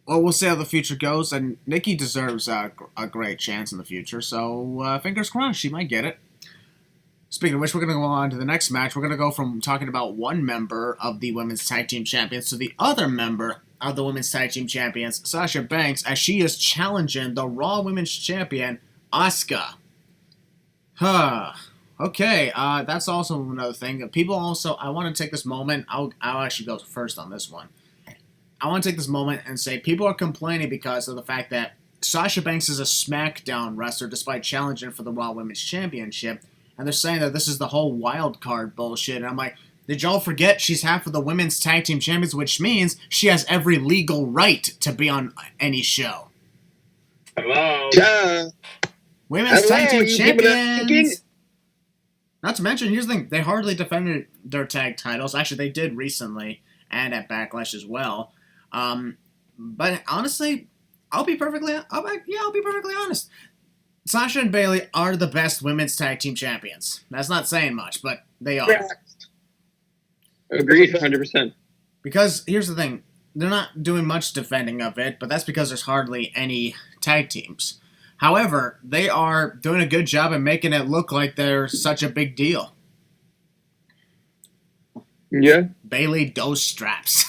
Speaker 2: well, we'll see how the future goes. And Nikki deserves a great chance in the future. So, fingers crossed, she might get it. Speaking of which, we're going to go on to the next match. We're going to go from talking about one member of the Women's Tag Team Champions to the other member of the Women's Tag Team Champions, Sasha Banks, as she is challenging the Raw Women's Champion, Asuka. Okay, that's also another thing. People also, I want to take this moment, I'll actually go first on this one. I want to take this moment and say people are complaining because of the fact that Sasha Banks is a SmackDown wrestler despite challenging for the Raw Women's Championship, and they're saying that this is the whole wild card bullshit, and I'm like, did y'all forget she's half of the Women's Tag Team Champions, which means she has every legal right to be on any show.
Speaker 4: Hello?
Speaker 2: Women's Tag Team Champions! Not to mention, here's the thing, they hardly defended their tag titles. Actually, they did recently, and at Backlash as well. But honestly, I'll be perfectly honest. Sasha and Bayley are the best Women's Tag Team Champions. That's not saying much, but they are.
Speaker 1: Agreed, 100%.
Speaker 2: Because, here's the thing, they're not doing much defending of it, but that's because there's hardly any tag teams. However, they are doing a good job at making it look like they're such a big deal.
Speaker 1: Yeah.
Speaker 2: Bayley dose straps.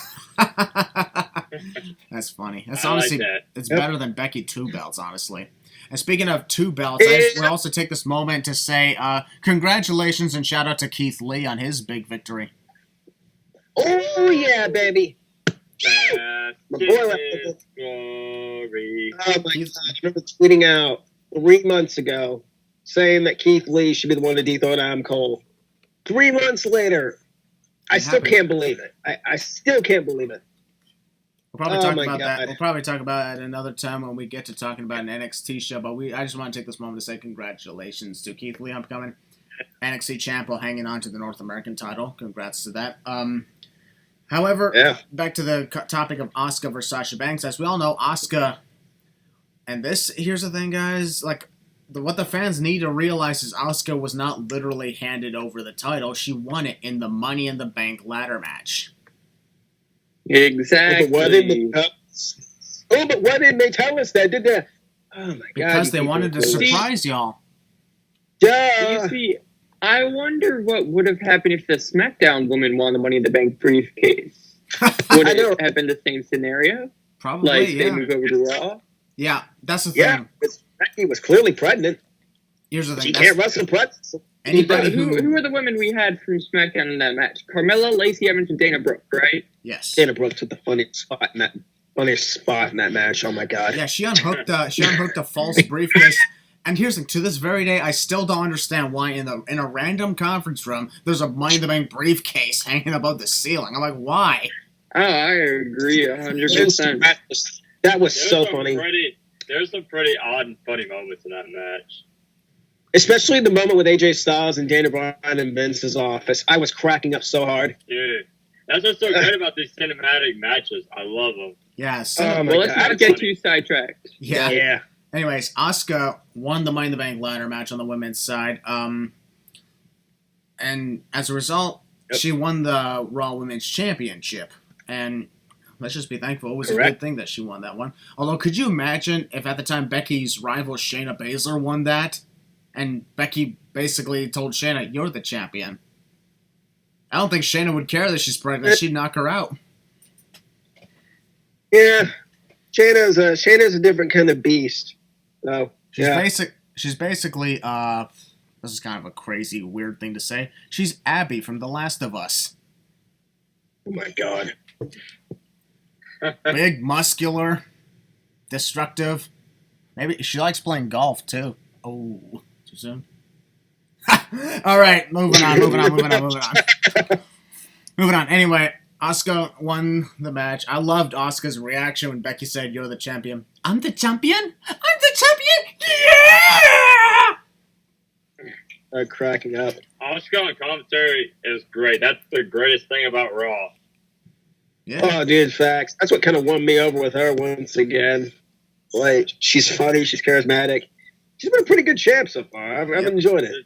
Speaker 2: That's funny. That's
Speaker 4: I
Speaker 2: honestly,
Speaker 4: like that.
Speaker 2: it's better than Becky 2 belts, honestly. And speaking of 2 belts, I will also take this moment to say congratulations and shout out to Keith Lee on his big victory.
Speaker 3: Oh, yeah, baby. My boy,
Speaker 4: glory.
Speaker 3: oh, my God. I remember tweeting out 3 months ago saying that Keith Lee should be the one to dethrone Adam Cole. 3 months later, I still can't believe it. I still can't believe it.
Speaker 2: We'll probably talk about that. We'll probably talk about it another time when we get to talking about an NXT show. But I just want to take this moment to say congratulations to Keith Lee on becoming NXT champ while hanging on to the North American title. Congrats to that. However, back to the topic of Asuka versus Sasha Banks. As we all know, Asuka, and here's the thing, guys. Like, what the fans need to realize is Asuka was not literally handed over the title. She won it in the Money in the Bank ladder match.
Speaker 1: Exactly.
Speaker 3: But why didn't they tell us that? Did they? Oh my God!
Speaker 2: Because they wanted to surprise y'all.
Speaker 1: You see, I wonder what would have happened if the SmackDown woman won the Money in the Bank briefcase. Would it have been the same scenario?
Speaker 2: Probably,
Speaker 1: like, they move over to Raw?
Speaker 2: Yeah, that's the thing.
Speaker 3: Yeah, Becky was clearly pregnant.
Speaker 2: Here's the thing.
Speaker 3: She can't wrestle pregnant.
Speaker 1: Who were the women we had from SmackDown in that match? Carmella, Lacey Evans, and Dana Brooke, right?
Speaker 2: Yes.
Speaker 3: Dana Brooke took the funniest spot in that Funniest spot in that match. Oh my god.
Speaker 2: Yeah, she unhooked a false briefcase. And here's the thing, to this very day, I still don't understand why in a random conference room there's a Money in the Bank briefcase hanging above the ceiling. I'm like, why?
Speaker 1: Oh, I agree 100%.
Speaker 3: That was so funny.
Speaker 4: There's some pretty odd and funny moments in that match.
Speaker 3: Especially the moment with AJ Styles and Dana Bryan in Vince's office. I was cracking up so hard.
Speaker 4: Dude, that's what's so great about these cinematic matches. I love them.
Speaker 2: Yeah. So,
Speaker 3: Oh my
Speaker 1: Well, let's
Speaker 3: God.
Speaker 1: not get too sidetracked.
Speaker 2: yeah. Anyways, Asuka won the Money in the Bank ladder match on the women's side. And as a result, she won the Raw Women's Championship. And let's just be thankful. It was a good thing that she won that one. Although, could you imagine if at the time Becky's rival Shayna Baszler won that? And Becky basically told Shayna, "You're the champion." I don't think Shayna would care that she's pregnant. She'd knock her out.
Speaker 3: Yeah. Shayna's a different kind of beast. So,
Speaker 2: She's basically this is kind of a crazy, weird thing to say. She's Abby from The Last of Us.
Speaker 3: Oh my god.
Speaker 2: Big, muscular, destructive. Maybe she likes playing golf too. Oh, too soon. All right, moving on. Moving on. Anyway, Asuka won the match. I loved Asuka's reaction when Becky said, "You're the champion." I'm the champion. Yeah.
Speaker 3: Cracking up.
Speaker 4: Asuka on commentary is great. That's the greatest thing about Raw.
Speaker 2: Yeah.
Speaker 3: Oh, dude, facts. That's what kind of won me over with her once again. Like, she's funny. She's charismatic. She's been a pretty good champ so far. I've enjoyed it.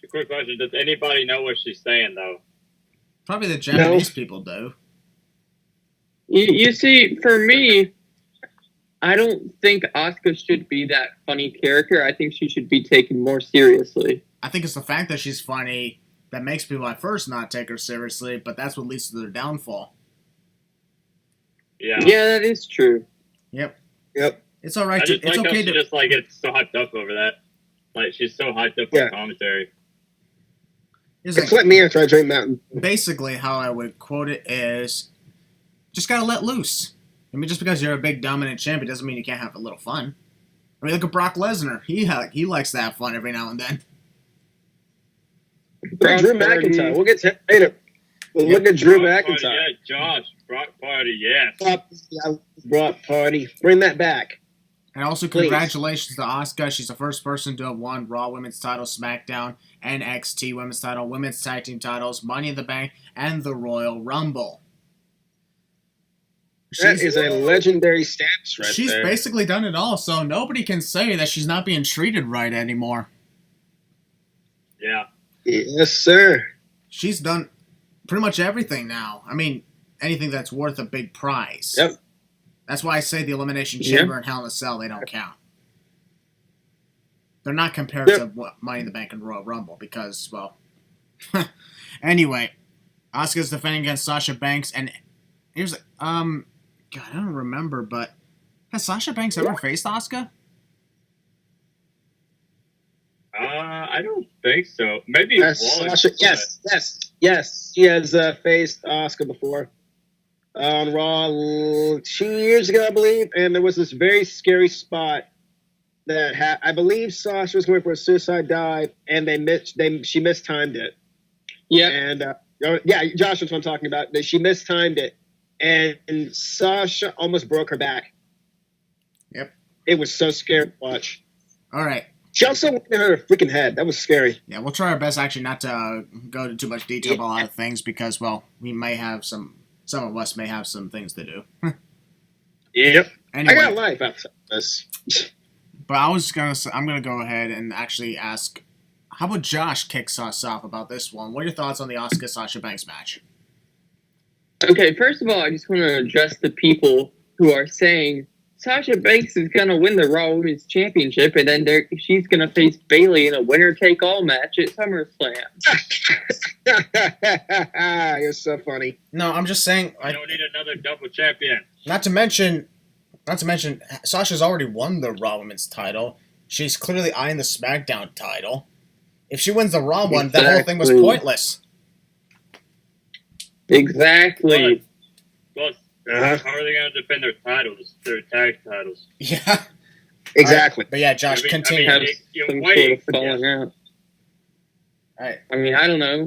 Speaker 4: Quick question. Does anybody know what she's saying, though?
Speaker 2: Probably the Japanese people do.
Speaker 1: You see, for me, I don't think Asuka should be that funny character. I think she should be taken more seriously.
Speaker 2: I think it's the fact that she's funny that makes people at first not take her seriously, but that's what leads to their downfall.
Speaker 4: Yeah.
Speaker 1: Yeah, that is true.
Speaker 2: Yep. It's all right.
Speaker 4: I just
Speaker 2: It's
Speaker 4: like
Speaker 2: okay
Speaker 4: how she
Speaker 2: to
Speaker 4: just like gets so hyped up over that. Like she's so hyped up on commentary.
Speaker 3: Just let me answer. I drink Mountain.
Speaker 2: Basically, how I would quote it is, just gotta let loose. I mean, just because you're a big dominant champion doesn't mean you can't have a little fun. I mean, look at Brock Lesnar. He likes to have fun every now and then.
Speaker 3: Look at Drew McIntyre. We'll get to it later. Look at Drew McIntyre.
Speaker 4: Yeah, Josh. Brock Party, yes.
Speaker 3: Brock Party. Bring that back.
Speaker 2: And also, congratulations to Asuka. She's the first person to have won Raw Women's title, SmackDown, NXT Women's title, Women's Tag Team titles, Money in the Bank, and the Royal Rumble.
Speaker 3: That is a legendary status right there.
Speaker 2: She's basically done it all, so nobody can say that she's not being treated right anymore.
Speaker 4: Yeah.
Speaker 3: Yes, sir.
Speaker 2: She's done pretty much everything now. I mean, anything that's worth a big prize.
Speaker 3: Yep.
Speaker 2: That's why I say the Elimination Chamber and Hell in a Cell, they don't count. They're not compared to Money in the Bank and Royal Rumble because, well... Anyway, Asuka's defending against Sasha Banks, and here's... God, I don't remember, but... Has Sasha Banks ever faced Asuka?
Speaker 4: I don't think so. Maybe
Speaker 3: Sasha, yes. She has faced Asuka before. On Raw 2 years ago, I believe, and there was this very scary spot that I believe Sasha was going for a suicide dive, and she mistimed it.
Speaker 1: Yeah,
Speaker 3: and Josh was what I'm talking about. That she mistimed it, and Sasha almost broke her back.
Speaker 2: Yep,
Speaker 3: it was so scary to watch.
Speaker 2: All right.
Speaker 3: She also went in her freaking head. That was scary.
Speaker 2: Yeah, we'll try our best actually not to go into too much detail about a lot of things because, well, we may have some of us may have some things to do.
Speaker 3: Yep.
Speaker 2: Anyway,
Speaker 3: I got life outside this.
Speaker 2: But I'm gonna go ahead and actually ask, how about Josh kicks us off about this one? What are your thoughts on the Asuka Sasha Banks match?
Speaker 1: Okay, first of all, I just want to address the people who are saying Sasha Banks is going to win the Raw Women's Championship, and then she's going to face Bayley in a winner-take-all match at SummerSlam.
Speaker 3: You're so funny.
Speaker 2: No, I'm just saying...
Speaker 4: I don't need another double champion.
Speaker 2: Not to mention, Sasha's already won the Raw Women's title. She's clearly eyeing the SmackDown title. If she wins the Raw one, that whole thing was pointless.
Speaker 1: Exactly.
Speaker 4: Plus,
Speaker 3: Uh-huh.
Speaker 4: How are they going to defend their titles, their tag titles?
Speaker 2: Yeah.
Speaker 3: Exactly.
Speaker 2: Right. But yeah, Josh, continue.
Speaker 1: Have some sort of falling out.
Speaker 2: All right.
Speaker 1: I mean, I don't know.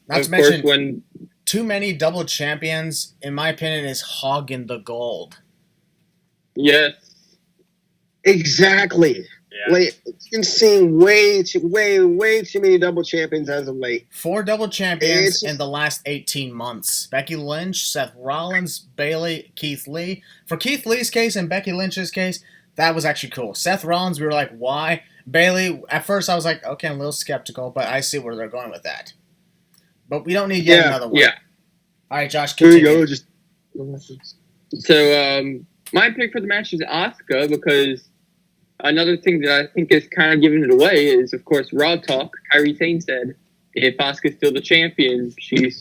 Speaker 2: Not
Speaker 1: of
Speaker 2: to
Speaker 1: course,
Speaker 2: mention,
Speaker 1: when
Speaker 2: too many double champions, in my opinion, is hogging the gold.
Speaker 1: yes,
Speaker 3: Exactly.
Speaker 4: Yeah.
Speaker 3: Like, it's been seeing way too many double champions as of late.
Speaker 2: 4 double champions
Speaker 3: It's-
Speaker 2: in the last 18 months. Becky Lynch, Seth Rollins, Bayley, Keith Lee. For Keith Lee's case and Becky Lynch's case, that was actually cool. Seth Rollins, we were like, why? Bayley, at first I was like, okay, I'm a little skeptical, but I see where they're going with that. But we don't need yet another one.
Speaker 1: yeah.
Speaker 2: All right, Josh,
Speaker 3: Here
Speaker 2: continue.
Speaker 3: you go. Just
Speaker 1: So, my pick for the match is Asuka because another thing that I think is kind of giving it away is, of course, Raw Talk. Kairi Sane said if Asuka's still the champion, she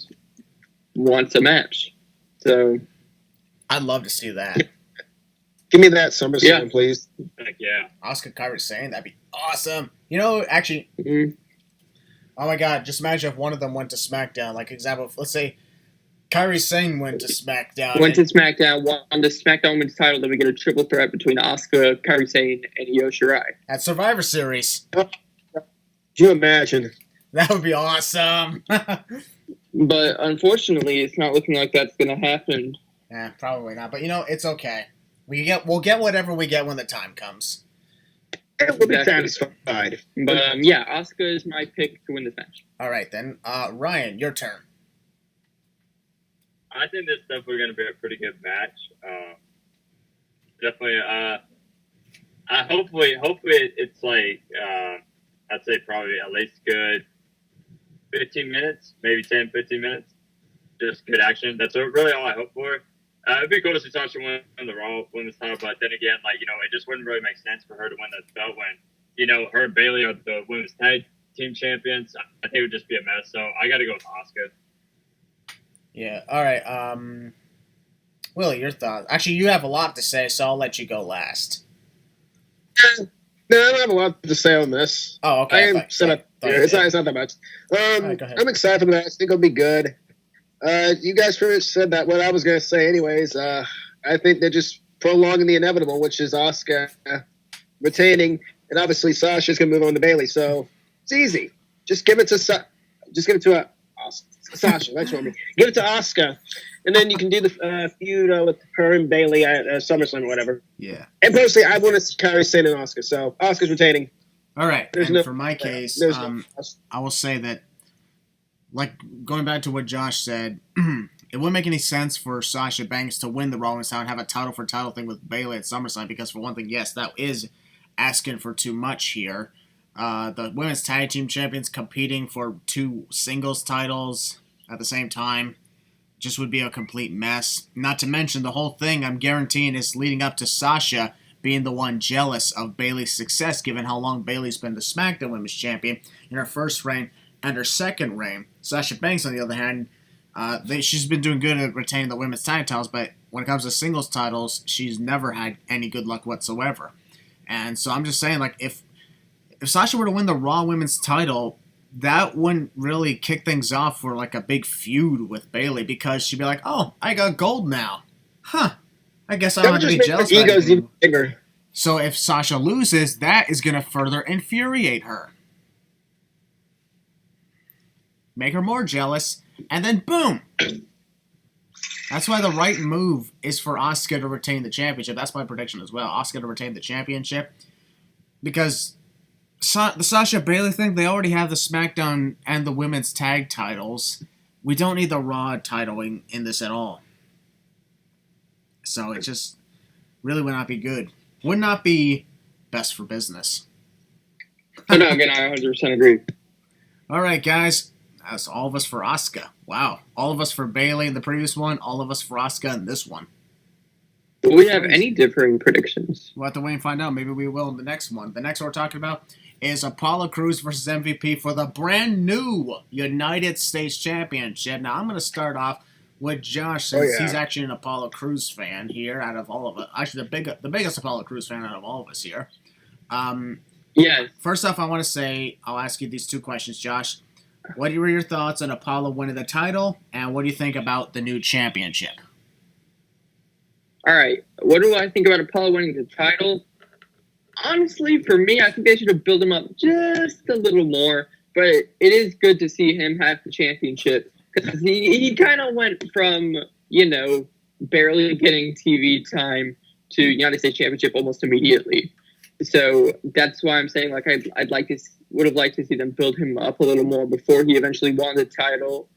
Speaker 1: wants a match. So,
Speaker 2: I'd love to see that.
Speaker 3: give me that SummerSlam, please.
Speaker 4: Heck yeah.
Speaker 2: Asuka Kairi Sane, that'd be awesome. You know, actually,
Speaker 1: mhm.
Speaker 2: oh my God, just imagine if one of them went to SmackDown. Like, example, let's say Kairi Sane went to SmackDown.
Speaker 1: Went to SmackDown, won the SmackDown Women's title, then we get a triple threat between Asuka, Kairi Sane, and Io Shirai.
Speaker 2: At Survivor Series.
Speaker 3: Could you imagine?
Speaker 2: That would be awesome.
Speaker 1: But unfortunately, it's not looking like that's going to happen.
Speaker 2: Yeah, probably not. But you know, it's okay. We'll get whatever we get when the time comes.
Speaker 3: It will be
Speaker 1: Exactly.
Speaker 3: satisfied.
Speaker 1: But yeah, Asuka is my pick to win this match.
Speaker 2: All right then, Ryan, your turn.
Speaker 4: I think this is definitely going to be a pretty good match. Definitely. Hopefully it's like I'd say probably at least good 15 minutes, maybe 10, 15 minutes. Just good action. That's really all I hope for. It'd be cool to see Sasha win the Raw Women's title, but then again, like, you know, it just wouldn't really make sense for her to win the belt when, you know, her and Bayley are the Women's Tag Team Champions. I think it would just be a mess. So I got to go with Asuka.
Speaker 2: Yeah. All right. Willie, your thoughts. Actually, you have a lot to say, so I'll let you go last.
Speaker 3: No, I don't have a lot to say on this.
Speaker 2: Oh, okay.
Speaker 3: I am set up here. It's not that much.
Speaker 2: Alright, go ahead.
Speaker 3: I'm excited for the match. I think it'll be good. You guys pretty much said that what I was going to say anyways. I think they're just prolonging the inevitable, which is Asuka retaining, and obviously Sasha's going to move on to Bayley. So it's easy. Just give it to Sasha. That's what I mean. Give it to Asuka, and then you can do the feud with her and Bayley at SummerSlam or whatever.
Speaker 2: Yeah.
Speaker 3: And personally, I want to see Kairi Sane and Asuka. So Asuka's retaining.
Speaker 2: All right.
Speaker 3: There's
Speaker 2: And
Speaker 3: no-
Speaker 2: for my case,
Speaker 3: There's no-
Speaker 2: I will say that, like, going back to what Josh said, it wouldn't make any sense for Sasha Banks to win the Raw Women's title and have a title for title thing with Bayley at SummerSlam because, for one thing, yes, that is asking for too much here. The Women's Tag Team Champions competing for 2 singles titles at the same time just would be a complete mess. Not to mention the whole thing, I'm guaranteeing, is leading up to Sasha being the one jealous of Bayley's success, given how long Bayley's been the SmackDown Women's Champion in her first reign and her second reign. Sasha Banks, on the other hand, she's been doing good at retaining the women's tag titles, but when it comes to singles titles, she's never had any good luck whatsoever. And so I'm just saying, like, if Sasha were to win the Raw Women's title, that wouldn't really kick things off for, like, a big feud with Bayley, because she'd be like, oh, I got gold now. Huh. I guess I don't have to be jealous
Speaker 3: Her
Speaker 2: about
Speaker 3: ego's
Speaker 2: anything.
Speaker 3: even bigger.
Speaker 2: So if Sasha loses, that is going to further infuriate her. Make her more jealous, and then boom! That's why the right move is for Asuka to retain the championship. That's my prediction as well. Asuka to retain the championship. Because the Sasha Bayley thing, they already have the SmackDown and the women's tag titles. We don't need the Raw titling in this at all. So it just really would not be good. Would not be best for business.
Speaker 1: Oh, no, again, I 100% agree.
Speaker 2: All right, guys. That's all of us for Asuka. Wow. All of us for Bayley in the previous one. All of us for Asuka in this one.
Speaker 1: Will we have any differing predictions?
Speaker 2: We'll have to wait and find out. Maybe we will in the next one. The next one we're talking about is Apollo Crews versus MVP for the brand new United States Championship. Now, I'm going to start off with Josh, since he's actually an Apollo Crews fan here out of all of us. Actually, the biggest Apollo Crews fan out of all of us here.
Speaker 1: Yes.
Speaker 2: First off, I want to say, I'll ask you these 2 questions, Josh. What were your thoughts on Apollo winning the title, and what do you think about the new championship?
Speaker 1: All right, what do I think about Apollo winning the title? Honestly, for me, I think they should have built him up just a little more. But it is good to see him have the championship because he kind of went from, barely getting TV time to United States Championship almost immediately. So that's why I'm saying would have liked to see them build him up a little more before he eventually won the title.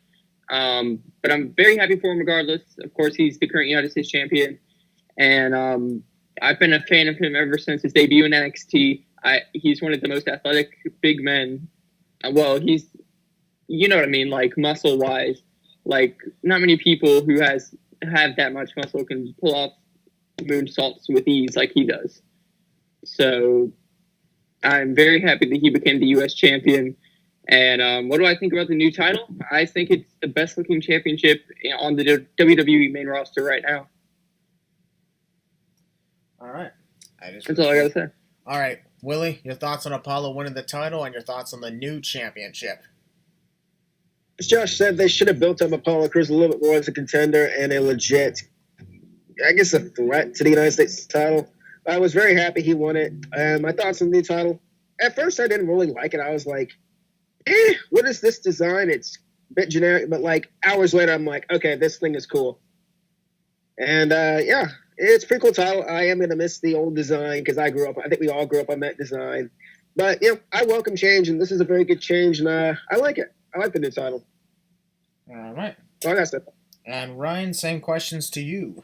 Speaker 1: But I'm very happy for him regardless. Of course, he's the current United States champion. And I've been a fan of him ever since his debut in NXT. He's one of the most athletic big men. Well, he's, you know what I mean, like muscle-wise. Like, not many people who have that much muscle can pull off moonsaults with ease like he does. So I'm very happy that he became the U.S. champion. And what do I think about the new title? I think it's the best-looking championship on the WWE main roster right now.
Speaker 2: All right.
Speaker 1: That's all I got to say.
Speaker 2: All right, Willie, your thoughts on Apollo winning the title and your thoughts on the new championship?
Speaker 3: As Josh said, they should have built up Apollo Crews a little bit more as a contender and a legit, I guess, a threat to the United States title. I was very happy he won it. My thoughts on the new title. At first, I didn't really like it. I was like, what is this design? It's a bit generic, but like hours later, I'm like, okay, this thing is cool. And yeah, it's a pretty cool title. I am going to miss the old design because I think we all grew up on that design. But, I welcome change, and this is a very good change, and I like it. I like the new title.
Speaker 2: All right.
Speaker 3: So that's it.
Speaker 2: And Ryan, same questions to you.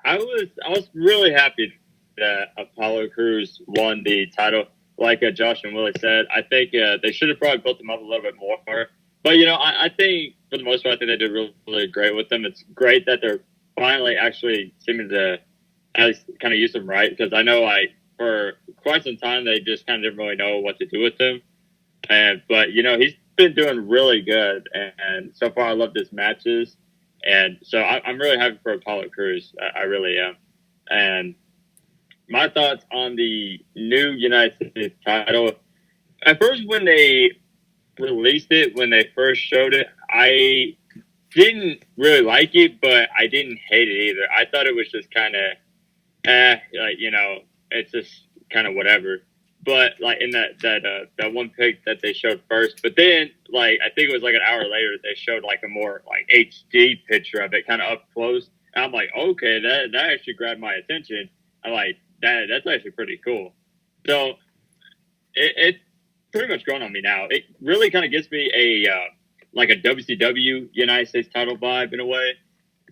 Speaker 4: I was really happy that Apollo Crews won the title. Like Josh and Willie said, I think they should have probably built him up a little bit more. But, I think, for the most part, I think they did really, really great with them. It's great that they're finally actually seeming to at least kind of use them right. Because I know, for quite some time, they just kind of didn't really know what to do with him. But, he's been doing really good. And so far, I love his matches. And so I'm really happy for Apollo Crews. I really am. And my thoughts on the new United States title. At first, when they released it, when they first showed it, I didn't really like it, but I didn't hate it either. I thought it was just kind of, it's just kind of whatever. But in that one pic that they showed first, but then I think it was an hour later they showed a more HD picture of it, kind of up close. And I'm like, okay, that actually grabbed my attention. I'm like, that's actually pretty cool. So it's pretty much growing on me now. It really kind of gives me a WCW United States title vibe in a way.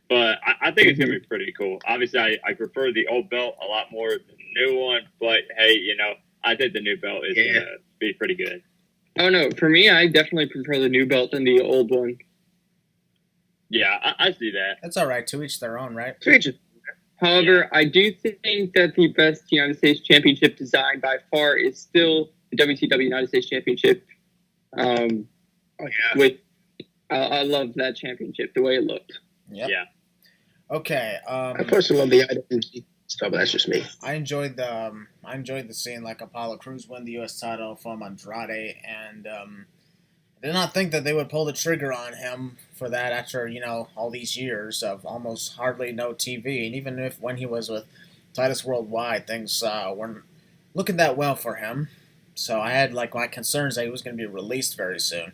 Speaker 4: But I think it's going to be pretty cool. Obviously, I prefer the old belt a lot more than the new one. But, hey, I think the new belt is going to be pretty good.
Speaker 1: Oh, no. For me, I definitely prefer the new belt than the old one.
Speaker 4: Yeah, I see that.
Speaker 2: That's all right. To each their own, right?
Speaker 1: However, I do think that the best United States Championship design by far is still the WCW United States Championship. I love that championship, the way it looked.
Speaker 2: Yep.
Speaker 4: Yeah.
Speaker 2: Okay.
Speaker 3: I personally love the IWC stuff, but that's just me.
Speaker 2: I enjoyed the scene Apollo Crews win the U.S. title from Andrade, and I did not think that they would pull the trigger on him for that after all these years of almost hardly no TV, and even when he was with Titus Worldwide, things weren't looking that well for him. So I had my concerns that he was going to be released very soon.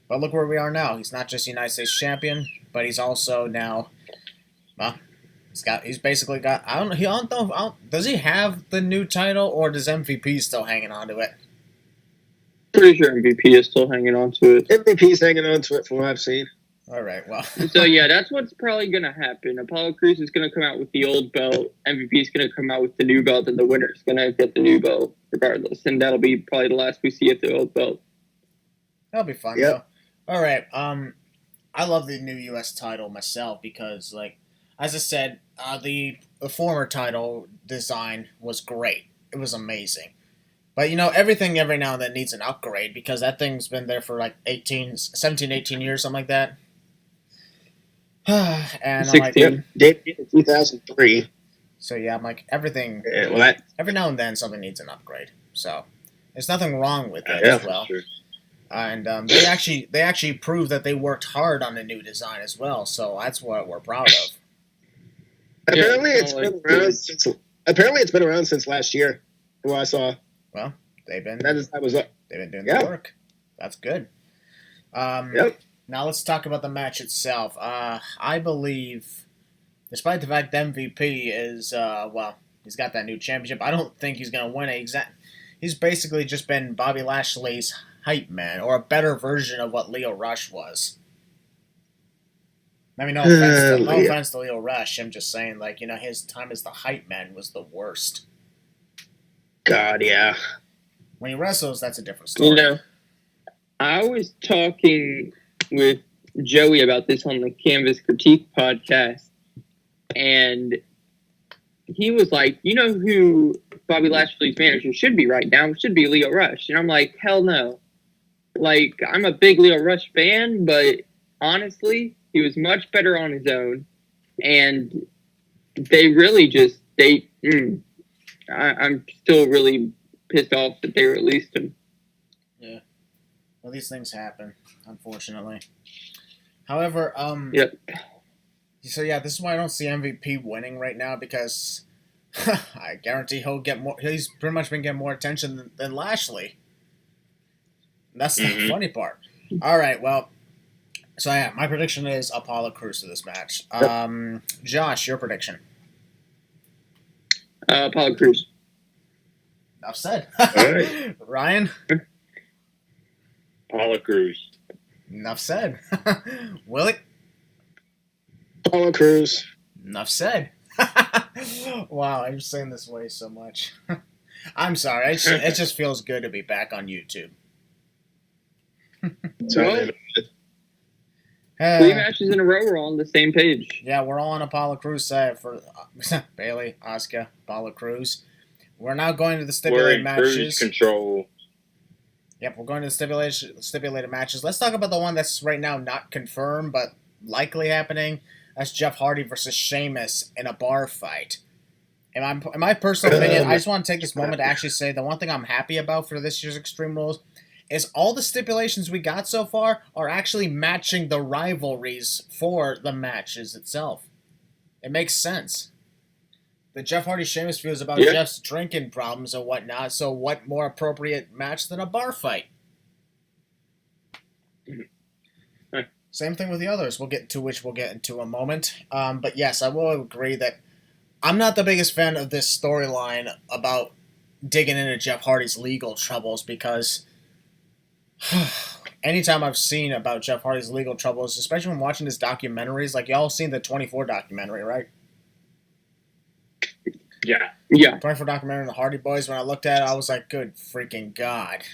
Speaker 2: But look where we are now. He's not just United States champion, but he's also now, he's basically got, I don't know, does he have the new title, or does MVP still hanging on to it?
Speaker 1: Pretty sure MVP is still hanging on to it.
Speaker 3: MVP's hanging on to it from what I've seen.
Speaker 2: All right, well.
Speaker 1: So, yeah, that's what's probably going to happen. Apollo Crews is going to come out with the old belt. MVP is going to come out with the new belt, and the winner is going to get the new belt regardless. And that'll be probably the last we see of the old belt.
Speaker 2: That'll be fun, though. All right, I love the new U.S. title myself because, as I said, the former title design was great. It was amazing. But, everything every now and then needs an upgrade because that thing's been there for 17, 18 years, something like that. And
Speaker 1: 16.
Speaker 3: Debuted in 2003.
Speaker 2: So, yeah, I'm everything,
Speaker 3: Yeah,
Speaker 2: every now and then something needs an upgrade. So, there's nothing wrong with that
Speaker 3: yeah,
Speaker 2: as well.
Speaker 4: Sure.
Speaker 2: And they actually proved that they worked hard on the new design as well. So, that's what we're proud of.
Speaker 3: Apparently,
Speaker 1: Yeah,
Speaker 3: it's been around since. Apparently, it's been around since last year. From what I saw.
Speaker 2: Well, they've been
Speaker 3: That was
Speaker 2: they've been doing the work. That's good.
Speaker 3: Yep.
Speaker 2: Now let's talk about the match itself. I believe, despite the fact that MVP is he's got that new championship. I don't think he's gonna win it. He's basically just been Bobby Lashley's hype man, or a better version of what Leo Rush was. I mean, no offense to Leo Rush. I'm just saying, like, his time as the hype man was the worst.
Speaker 3: God, yeah.
Speaker 2: When he wrestles, that's a different story.
Speaker 1: I was talking with Joey about this on the Canvas Critique podcast, and he was like, who Bobby Lashley's manager should be right now? It should be Leo Rush. And I'm like, hell no. Like, I'm a big Leo Rush fan, but honestly, he was much better on his own, and they really just I'm still really pissed off that they released him.
Speaker 2: Yeah, well, these things happen, unfortunately. However,
Speaker 1: Yep.
Speaker 2: So yeah, this is why I don't see MVP winning right now, because I guarantee he'll get more. He's pretty much been getting more attention than Lashley. That's the funny part. All right, well. So yeah, my prediction is Apollo Crews for this match. Josh, your prediction?
Speaker 1: Apollo Crews.
Speaker 2: Enough said.
Speaker 3: All right.
Speaker 2: Ryan?
Speaker 4: Apollo Crews.
Speaker 2: Enough said. Willie?
Speaker 3: Apollo Crews.
Speaker 2: Enough said. Wow, I'm saying this way so much. I'm sorry. It just feels good to be back on YouTube.
Speaker 1: Well, 3 matches in a row, we're all on the same page.
Speaker 2: Yeah, we're all on Apollo Crews side for Bailey, Asuka, Apollo Crews. We're now going to the stipulated matches.
Speaker 4: Cruise control.
Speaker 2: Yep, we're going to the stipulated matches. Let's talk about the one that's right now not confirmed, but likely happening. That's Jeff Hardy versus Sheamus in a bar fight. In my personal opinion, I just want to take this moment to actually say the one thing I'm happy about for this year's Extreme Rules is all the stipulations we got so far are actually matching the rivalries for the matches itself. It makes sense. The Jeff Hardy Sheamus feud is about Jeff's drinking problems and whatnot, so what more appropriate match than a bar fight? Same thing with the others, we'll get into a moment. But yes, I will agree that I'm not the biggest fan of this storyline about digging into Jeff Hardy's legal troubles, because anytime I've seen about Jeff Hardy's legal troubles, especially when watching his documentaries, like y'all seen the 24 documentary, right?
Speaker 4: Yeah.
Speaker 2: 24 documentary on the Hardy Boys, when I looked at it, I was like, good freaking God.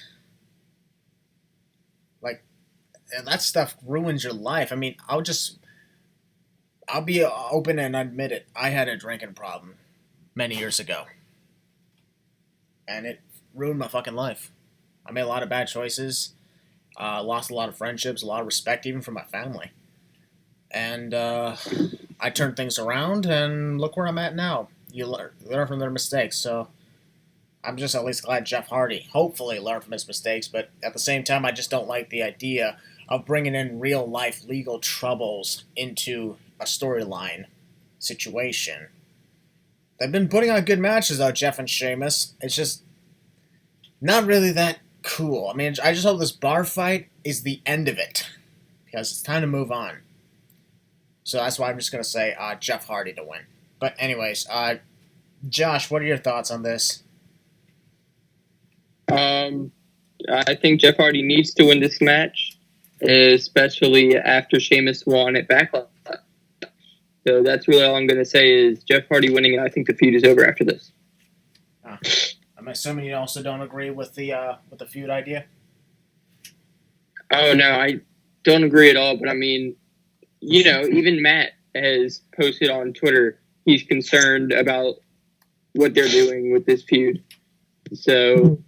Speaker 2: Like, and that stuff ruins your life. I mean, I'll be open and admit it. I had a drinking problem many years ago. And it ruined my fucking life. I made a lot of bad choices. Lost a lot of friendships, a lot of respect even from my family. And I turned things around, and look where I'm at now. You learn from their mistakes. So I'm just at least glad Jeff Hardy hopefully learned from his mistakes. But at the same time, I just don't like the idea of bringing in real-life legal troubles into a storyline situation. They've been putting on good matches, though, Jeff and Sheamus. It's just not really that cool. I mean, I just hope this bar fight is the end of it, because it's time to move on. So that's why I'm just going to say Jeff Hardy to win. But anyways, Josh, what are your thoughts on this?
Speaker 1: I think Jeff Hardy needs to win this match, especially after Sheamus won at Backlash. So that's really all I'm going to say is Jeff Hardy winning, and I think the feud is over after this.
Speaker 2: I'm assuming you also don't agree with the feud idea?
Speaker 1: Oh, no, I don't agree at all. But, I mean, even Matt has posted on Twitter he's concerned about what they're doing with this feud. So,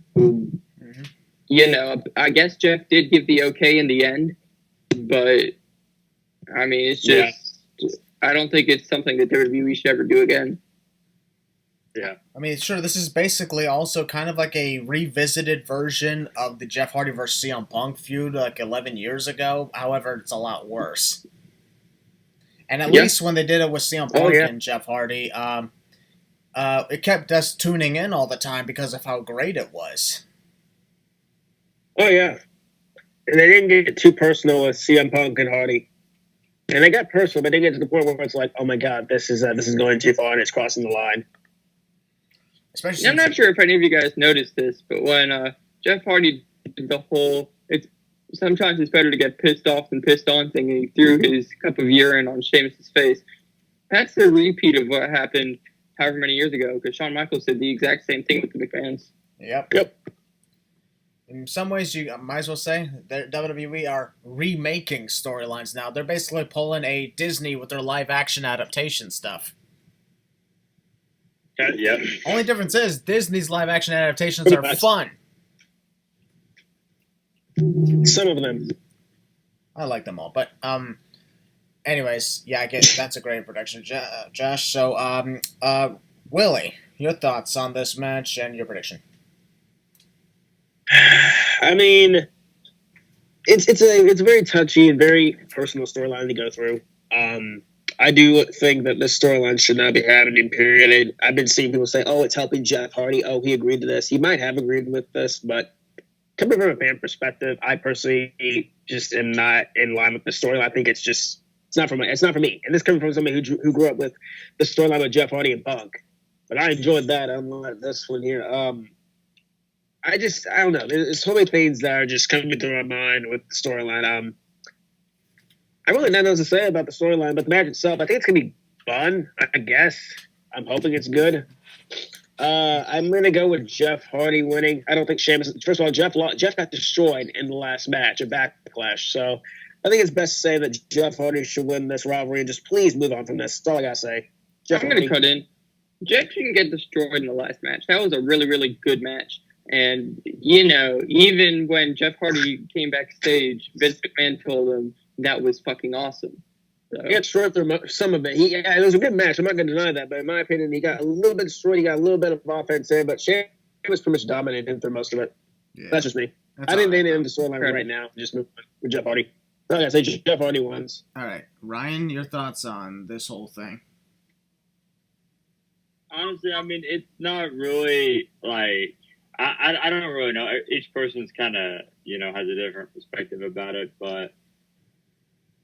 Speaker 1: I guess Jeff did give the okay in the end. But, I mean, it's just... Yeah. I don't think it's something that WWE should ever do again.
Speaker 4: Yeah.
Speaker 2: I mean, sure, this is basically also kind of like a revisited version of the Jeff Hardy versus CM Punk feud like 11 years ago. However, it's a lot worse. And at least when they did it with CM Punk and Jeff Hardy, it kept us tuning in all the time because of how great it was.
Speaker 3: Oh, yeah. And they didn't get too personal with CM Punk and Hardy. And they got personal, but they get to the point where it's like, oh my God, this is going too far and it's crossing the line.
Speaker 1: Especially, I'm not sure if any of you guys noticed this, but when Jeff Hardy did the whole sometimes it's better to get pissed off than pissed on thing, and he threw his cup of urine on Sheamus' face. That's a repeat of what happened however many years ago, because Shawn Michaels did the exact same thing with the McMahons.
Speaker 2: Yep. In some ways, you might as well say that WWE are remaking storylines now. They're basically pulling a Disney with their live-action adaptation stuff.
Speaker 4: Yeah.
Speaker 2: Only difference is Disney's live-action adaptations are fun.
Speaker 3: Some of them.
Speaker 2: I like them all, but anyways, yeah, I guess that's a great prediction, Josh. So, Willie, your thoughts on this match and your prediction?
Speaker 3: I mean, it's a very touchy and very personal storyline to go through. I do think that this storyline should not be happening, period. I've been seeing people say, oh, it's helping Jeff Hardy. Oh, he agreed to this. He might have agreed with this, but coming from a fan perspective, I personally just am not in line with the storyline. I think it's not for me. And this coming from somebody who grew up with the storyline with Jeff Hardy and Punk. But I enjoyed that, unlike this one here. I don't know. There's so many things that are just coming through my mind with the storyline. I really don't know what to say about the storyline, but the match itself, I think it's going to be fun, I guess. I'm hoping it's good. I'm going to go with Jeff Hardy winning. I don't think Sheamus... First of all, Jeff got destroyed in the last match, a Backlash. So I think it's best to say that Jeff Hardy should win this rivalry and just please move on from this. That's all I got to say.
Speaker 1: I'm going to cut in. Jeff shouldn't get destroyed in the last match. That was a really, really good match. And, even when Jeff Hardy came backstage, Vince McMahon told him that was fucking awesome. So.
Speaker 3: He got destroyed through some of it. It was a good match. I'm not going to deny that. But in my opinion, he got a little bit destroyed. He got a little bit of offense there. But Sheamus was pretty much dominated through most of it. Yeah. That's just me. I didn't think of the storyline right now. Just move on with Jeff Hardy. Like I say, Jeff Hardy wins.
Speaker 2: All right. Ryan, your thoughts on this whole thing?
Speaker 4: Honestly, I mean, it's not really like... I don't really know. Each person's kind of, has a different perspective about it. But,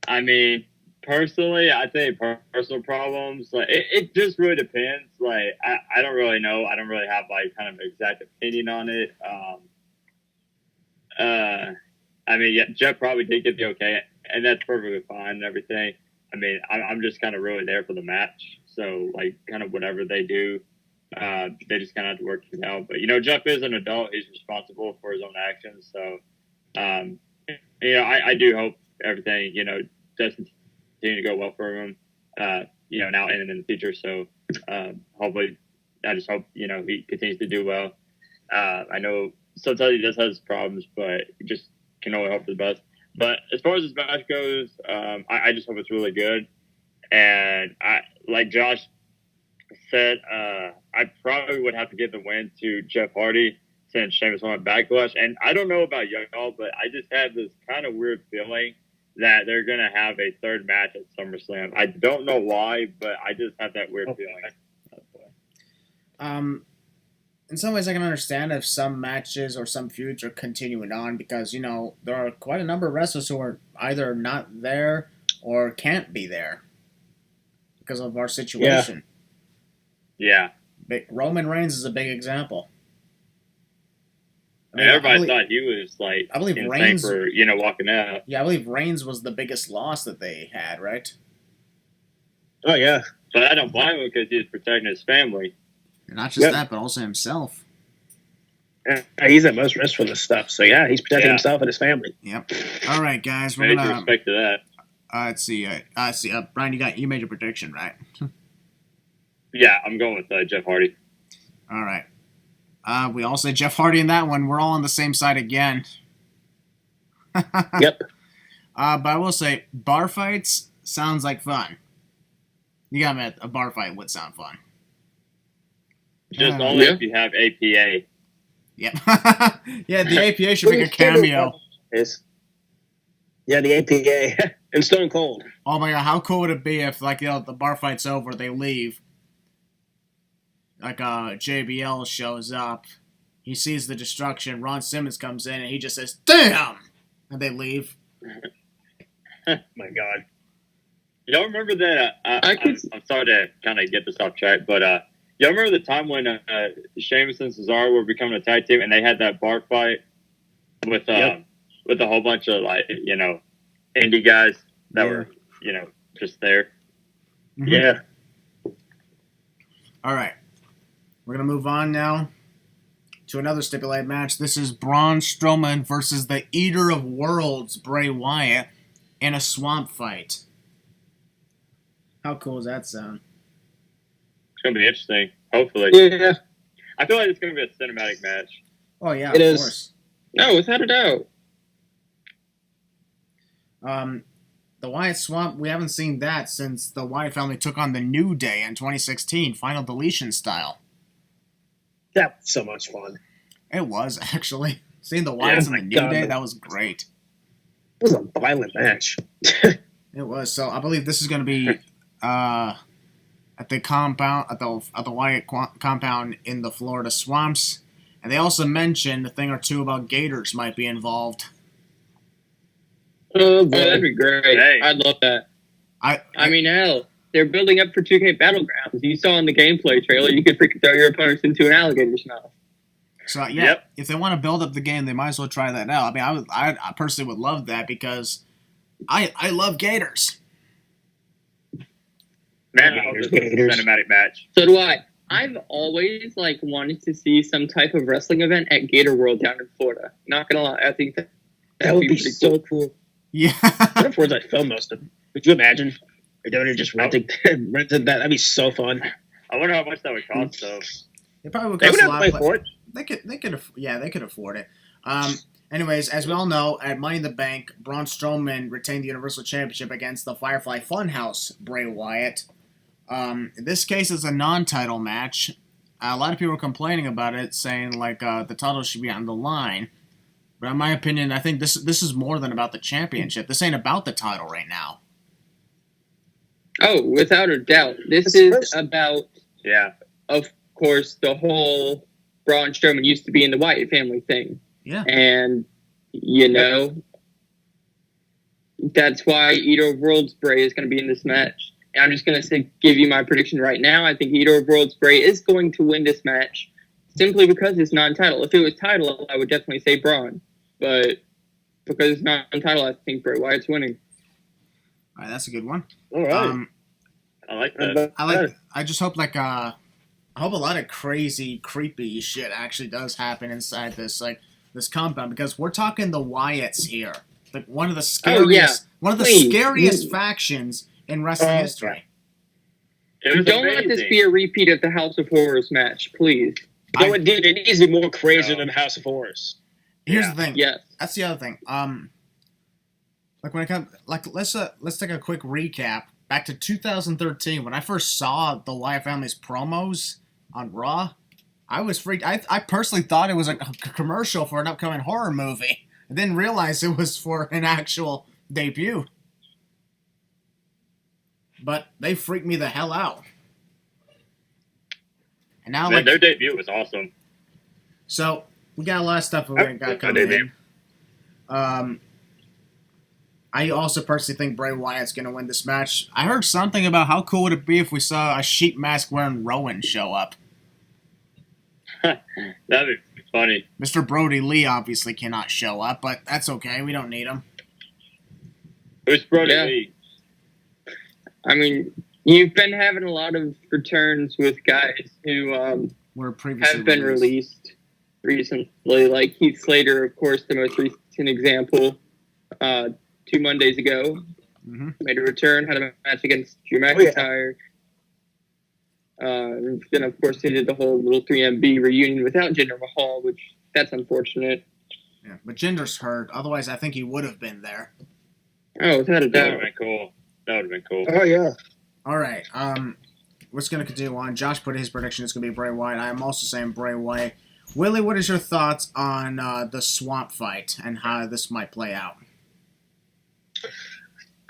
Speaker 4: I mean, personally, I think personal problems, like, it just really depends. Like, I don't really know. I don't really have, like, kind of an exact opinion on it. I mean, yeah, Jeff probably did get the okay, and that's perfectly fine and everything. I mean, I'm just kind of really there for the match. So, like, kind of whatever they do. They just kind of have to work it out. But, Jeff is an adult. He's responsible for his own actions. So, I do hope everything, does continue to go well for him, now and in the future. So, hopefully, I just hope, he continues to do well. I know sometimes he does have his problems, but you just can only hope for the best. But as far as this match goes, I just hope it's really good. And like Josh said, I probably would have to give the win to Jeff Hardy since Sheamus won Backlash. And I don't know about y'all, but I just have this kind of weird feeling that they're going to have a third match at SummerSlam. I don't know why, but I just have that weird feeling.
Speaker 2: In some ways, I can understand if some matches or some feuds are continuing on because, there are quite a number of wrestlers who are either not there or can't be there because of our situation.
Speaker 4: Yeah.
Speaker 2: Roman Reigns is a big example.
Speaker 4: I mean, everybody thought he was like
Speaker 2: I believe
Speaker 4: insane
Speaker 2: Reigns
Speaker 4: for walking out.
Speaker 2: Yeah, I believe Reigns was the biggest loss that they had, right?
Speaker 3: Oh yeah,
Speaker 4: but I don't blame him because he's protecting his family.
Speaker 2: And not just that, but also himself.
Speaker 3: Yeah, he's at most risk for this stuff. So yeah, he's protecting himself and his family.
Speaker 2: Yep. All right, guys,
Speaker 4: we're gonna respect to that.
Speaker 2: Let's see. Brian, you made your prediction, right?
Speaker 4: Yeah, I'm going with Jeff Hardy.
Speaker 2: All right. We all say Jeff Hardy in that one. We're all on the same side again.
Speaker 3: Yep.
Speaker 2: But I will say, bar fights sounds like fun. You got me. A bar fight would sound fun.
Speaker 4: Just only if you have APA.
Speaker 2: Yep. Yeah, the APA should make a cameo.
Speaker 3: Yeah, the APA and Stone Cold.
Speaker 2: Oh my god, how cool would it be if, like, you know, the bar fight's over, they leave. Like, JBL shows up. He sees the destruction. Ron Simmons comes in and he just says, "Damn!" And they leave.
Speaker 3: My God.
Speaker 4: Y'all remember that? I'm sorry to kind of get this off track, but y'all remember the time when Sheamus and Cesaro were becoming a tag team and they had that bar fight with a whole bunch of, like, you know, indie guys that were, you know, just there?
Speaker 2: Mm-hmm.
Speaker 3: Yeah.
Speaker 2: All right. We're going to move on now to another stipulated match. This is Braun Strowman versus the Eater of Worlds, Bray Wyatt, in a swamp fight. How cool does that sound?
Speaker 4: It's going to be interesting, hopefully.
Speaker 3: Yeah.
Speaker 4: I feel like it's going to be a cinematic match.
Speaker 2: Oh, yeah,
Speaker 3: It
Speaker 2: of
Speaker 3: is.
Speaker 2: course.
Speaker 1: No, without a doubt.
Speaker 2: The Wyatt Swamp, we haven't seen that since the Wyatt family took on the New Day in 2016, Final Deletion style.
Speaker 3: That was so much fun.
Speaker 2: It was, actually. Seeing the Wyatts in the New Day, that was great.
Speaker 3: It was a violent match.
Speaker 2: It was. So I believe this is going to be at the compound, at the Wyatt compound in the Florida swamps. And they also mentioned a thing or two about gators might be involved.
Speaker 1: Oh, that'd be great.
Speaker 4: Hey.
Speaker 1: I'd love that.
Speaker 2: I
Speaker 1: mean, hell, they're building up for 2K Battlegrounds. You saw in the gameplay trailer, you could freaking throw your opponents into an alligator's mouth.
Speaker 2: So, yeah, If they want to build up the game, they might as well try that out. I mean, I personally would love that because I love gators.
Speaker 4: Man, I hope this is a cinematic match.
Speaker 1: So do I. I've always, like, wanted to see some type of wrestling event at Gator World down in Florida. Not gonna lie, I think that
Speaker 3: That would be
Speaker 1: pretty
Speaker 3: so cool.
Speaker 2: Yeah.
Speaker 3: What if I film most of them? Could you imagine? If they would have just rented that, that'd be so fun.
Speaker 4: I wonder how much that would cost, though.
Speaker 2: It probably would
Speaker 3: They
Speaker 2: cost
Speaker 3: would
Speaker 2: a
Speaker 3: have
Speaker 2: lot.
Speaker 3: to pay for it.
Speaker 2: They could afford it. Anyways, as we all know, at Money in the Bank, Braun Strowman retained the Universal Championship against the Firefly Funhouse, Bray Wyatt. In this case, it's a non-title match. A lot of people are complaining about it, saying like the title should be on the line. But in my opinion, I think this is more than about the championship. This ain't about the title right now.
Speaker 1: Oh, without a doubt. This is about, of course, the whole Braun Strowman used to be in the Wyatt family thing.
Speaker 2: Yeah.
Speaker 1: And, you know, that's why Eater of Worlds Bray is going to be in this match. And I'm just going to give you my prediction right now. I think Eater of Worlds Bray is going to win this match simply because it's non-title. If it was title, I would definitely say Braun. But because it's non-title, I think Bray Wyatt's winning.
Speaker 2: All right, that's a good one.
Speaker 3: All right.
Speaker 4: I like that.
Speaker 2: I just hope I hope a lot of crazy, creepy shit actually does happen inside this compound, because we're talking the Wyatts here, like one of the scariest factions in wrestling history.
Speaker 1: Don't let this be a repeat of the House of Horrors match, please.
Speaker 3: No, indeed, it needs to be more crazy than House of Horrors.
Speaker 2: Here's the thing.
Speaker 1: Yes.
Speaker 2: That's the other thing. Like when it comes, like let's take a quick recap back to 2013 when I first saw the Wyatt family's promos on Raw. I was freaked. I personally thought it was a commercial for an upcoming horror movie. I didn't realize it was for an actual debut. But they freaked me the hell out. And now,
Speaker 4: their debut was awesome.
Speaker 2: So we got a lot of stuff we're gonna coming in. I also personally think Bray Wyatt's gonna win this match. I heard something about how cool would it be if we saw a sheep mask wearing Rowan show up.
Speaker 4: That'd be funny.
Speaker 2: Mr. Brody Lee obviously cannot show up, but that's okay. We don't need him.
Speaker 4: Who's Brody Lee?
Speaker 1: I mean, you've been having a lot of returns with guys who
Speaker 2: were previously
Speaker 1: have been released recently, like Heath Slater, of course, the most recent example. 2 Mondays ago, made a return, had a match against Drew McIntyre. Then, of course, they did the whole little 3MB reunion without Jinder Mahal, which that's unfortunate.
Speaker 2: Yeah, but Jinder's hurt. Otherwise, I think he would have been there.
Speaker 1: Oh, without a doubt.
Speaker 4: That would have been cool.
Speaker 3: Oh, yeah.
Speaker 2: All right. We're just going to continue on. Josh put his prediction. It's going to be Bray Wyatt. I am also saying Bray Wyatt. Willie, what is your thoughts on the swamp fight and how this might play out?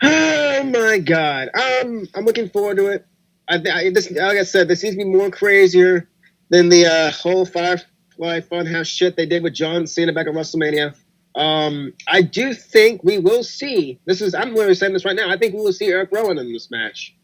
Speaker 3: Oh my God! I'm looking forward to it. Like I said, this needs to be more crazier than the whole Firefly Funhouse shit they did with John Cena back at WrestleMania. I do think we will see. I'm literally saying this right now. I think we will see Eric Rowan in this match.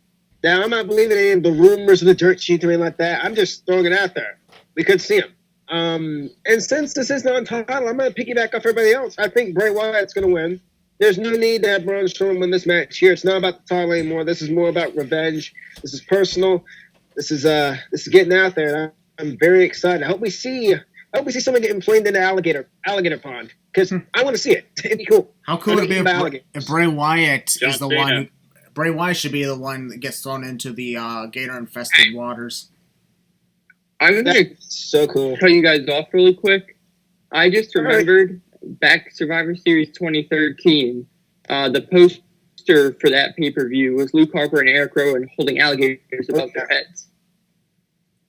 Speaker 3: Now, I'm not believing any of the rumors of the dirt sheet or anything like that. I'm just throwing it out there. We could see him. And since this is non-title, I'm going to piggyback off everybody else. I think Bray Wyatt's going to win. There's no need to have Braun Strowman win this match here. It's not about the title anymore. This is more about revenge. This is personal. This is getting out there. And I'm very excited. I hope we see someone getting flamed into alligator pond, because I want to see it. It'd be cool.
Speaker 2: How cool would it be if Bray Wyatt is the one? Bray Wyatt should be the one that gets thrown into the gator-infested waters.
Speaker 1: I'm going to
Speaker 3: so cool.
Speaker 1: cut you guys off really quick. I just remembered back Survivor Series 2013, the poster for that pay-per-view was Luke Harper and Eric Rowan holding alligators above their heads.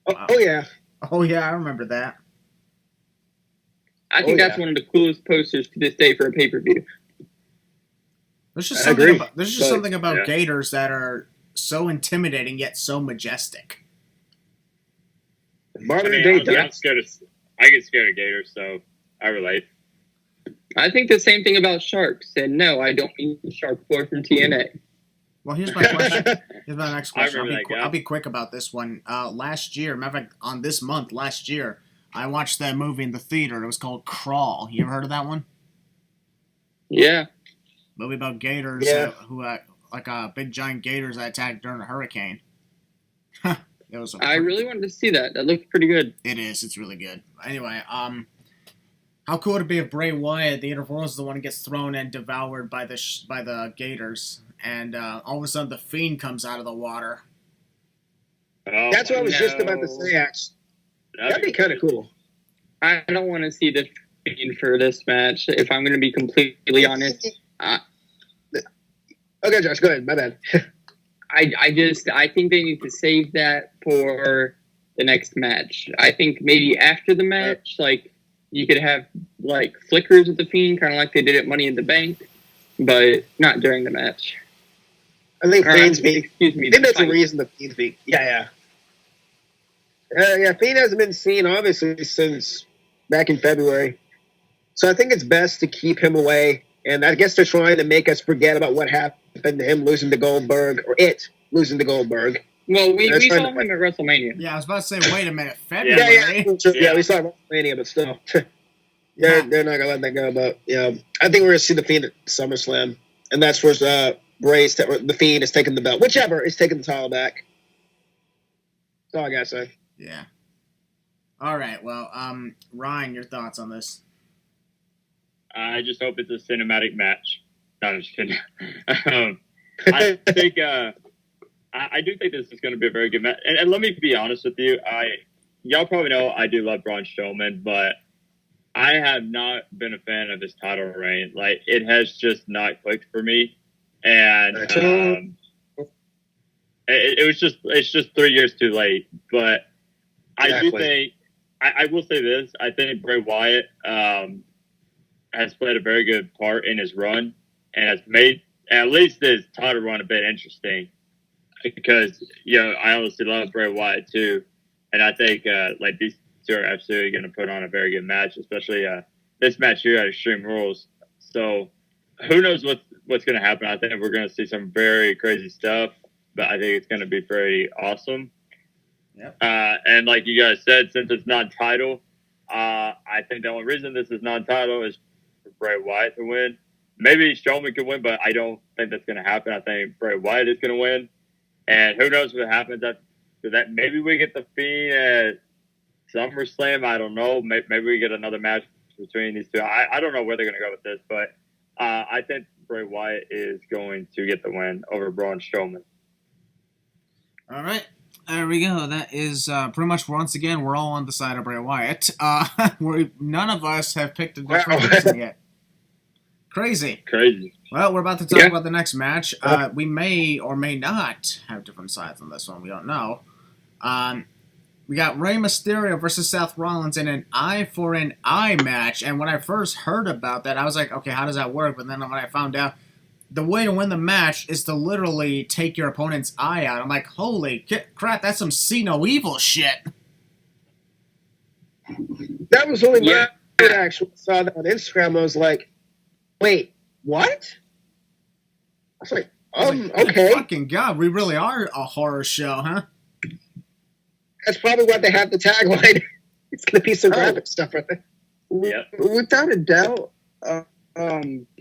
Speaker 3: Oh yeah.
Speaker 2: Oh yeah, I remember that.
Speaker 1: I think that's one of the coolest posters to this day for a pay-per-view.
Speaker 2: There's just something about gators that are so intimidating yet so majestic.
Speaker 4: I get scared of gators, so I relate.
Speaker 1: I think the same thing about sharks. And no, I don't mean Shark Boy from TNA.
Speaker 2: Well, here's my question. Here's my next question. I'll be quick about this one. Last year, matter of fact, on this month, last year, I watched that movie in the theater. It was called Crawl. You ever heard of that one?
Speaker 1: Yeah.
Speaker 2: Movie about gators who like big giant gators that attacked during a hurricane.
Speaker 1: I really wanted to see that. That looked pretty good.
Speaker 2: It is. It's really good. Anyway, how cool would it be if Bray Wyatt, the Interval, is the one who gets thrown and devoured by the gators, and all of a sudden the Fiend comes out of the water?
Speaker 3: Oh, that's what I was just about to say, actually. That'd be kind of cool.
Speaker 1: I don't want to see the Fiend for this match, if I'm going to be completely honest.
Speaker 3: Okay, Josh, go ahead. My bad.
Speaker 1: I think they need to save that for the next match. I think maybe after the match, like, you could have, like, flickers of the Fiend, kind of like they did at Money in the Bank, but not during the match.
Speaker 3: I think Fiend's
Speaker 1: excuse me.
Speaker 3: I think that's the reason the Fiend's being. Yeah. Fiend hasn't been seen, obviously, since back in February. So I think it's best to keep him away. And I guess they're trying to make us forget about what happened to him losing to Goldberg, or it losing to Goldberg.
Speaker 1: Well, we saw him at WrestleMania.
Speaker 2: Yeah, I was about to say, wait a minute, February?
Speaker 3: Yeah, we saw WrestleMania, but still. They're not going to let that go. But, I think we're going to see the Fiend at SummerSlam. And that's where the Fiend is taking the belt. Whichever is taking the title back. That's all I got to say.
Speaker 2: Yeah. All right, well, Ryan, your thoughts on this?
Speaker 4: I just hope it's a cinematic match. No, I'm just kidding. I think I do think this is going to be a very good match. And let me be honest with you. Y'all probably know I do love Braun Strowman, but I have not been a fan of his title reign. Like, it has just not clicked for me. And it's just 3 years too late. But I do think I will say this. I think Bray Wyatt has played a very good part in his run and has made at least his title run a bit interesting, because I honestly love Bray Wyatt too, and I think like these two are absolutely going to put on a very good match, especially this match here at Extreme Rules. So who knows what's going to happen? I think we're going to see some very crazy stuff, but I think it's going to be pretty awesome.
Speaker 2: Yep.
Speaker 4: And like you guys said, since it's non-title, I think the only reason this is non-title is for Bray Wyatt to win. Maybe Strowman could win, but I don't think that's going to happen. I think Bray Wyatt is going to win. And who knows what happens after that. Maybe we get the Fiend at SummerSlam. I don't know. Maybe we get another match between these two. I don't know where they're going to go with this, but I think Bray Wyatt is going to get the win over Braun Strowman.
Speaker 2: All right. There we go. That is pretty much, once again, we're all on the side of Bray Wyatt. None of us have picked a different person yet. Crazy. Well, we're about to talk about the next match. We may or may not have different sides on this one. We don't know. We got Rey Mysterio versus Seth Rollins in an eye for an eye match. And when I first heard about that, I was like, okay, how does that work? But then when I found out the way to win the match is to literally take your opponent's eye out. I'm like, holy crap, that's some see no evil shit.
Speaker 3: That was only when I actually saw that on Instagram. I was like, wait, what? I was like, okay.
Speaker 2: Fucking God, we really are a horror show, huh?
Speaker 3: That's probably why they have the tagline. It's going to be some graphic stuff right there.
Speaker 4: Yeah.
Speaker 1: Without a doubt,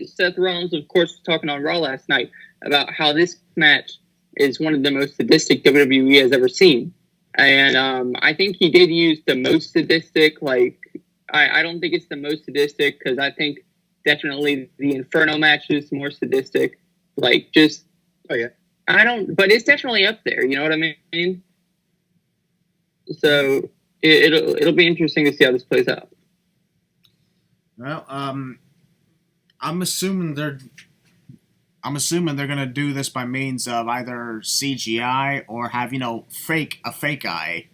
Speaker 1: Seth Rollins, of course, was talking on Raw last night about how this match is one of the most sadistic WWE has ever seen. And I think he did use the most sadistic, I don't think it's the most sadistic, because I think definitely the Inferno match is more sadistic.
Speaker 3: Oh, yeah.
Speaker 1: But it's definitely up there, you know what I mean? So it'll be interesting to see how this plays out.
Speaker 2: Well, I'm assuming they're gonna do this by means of either CGI or have a fake eye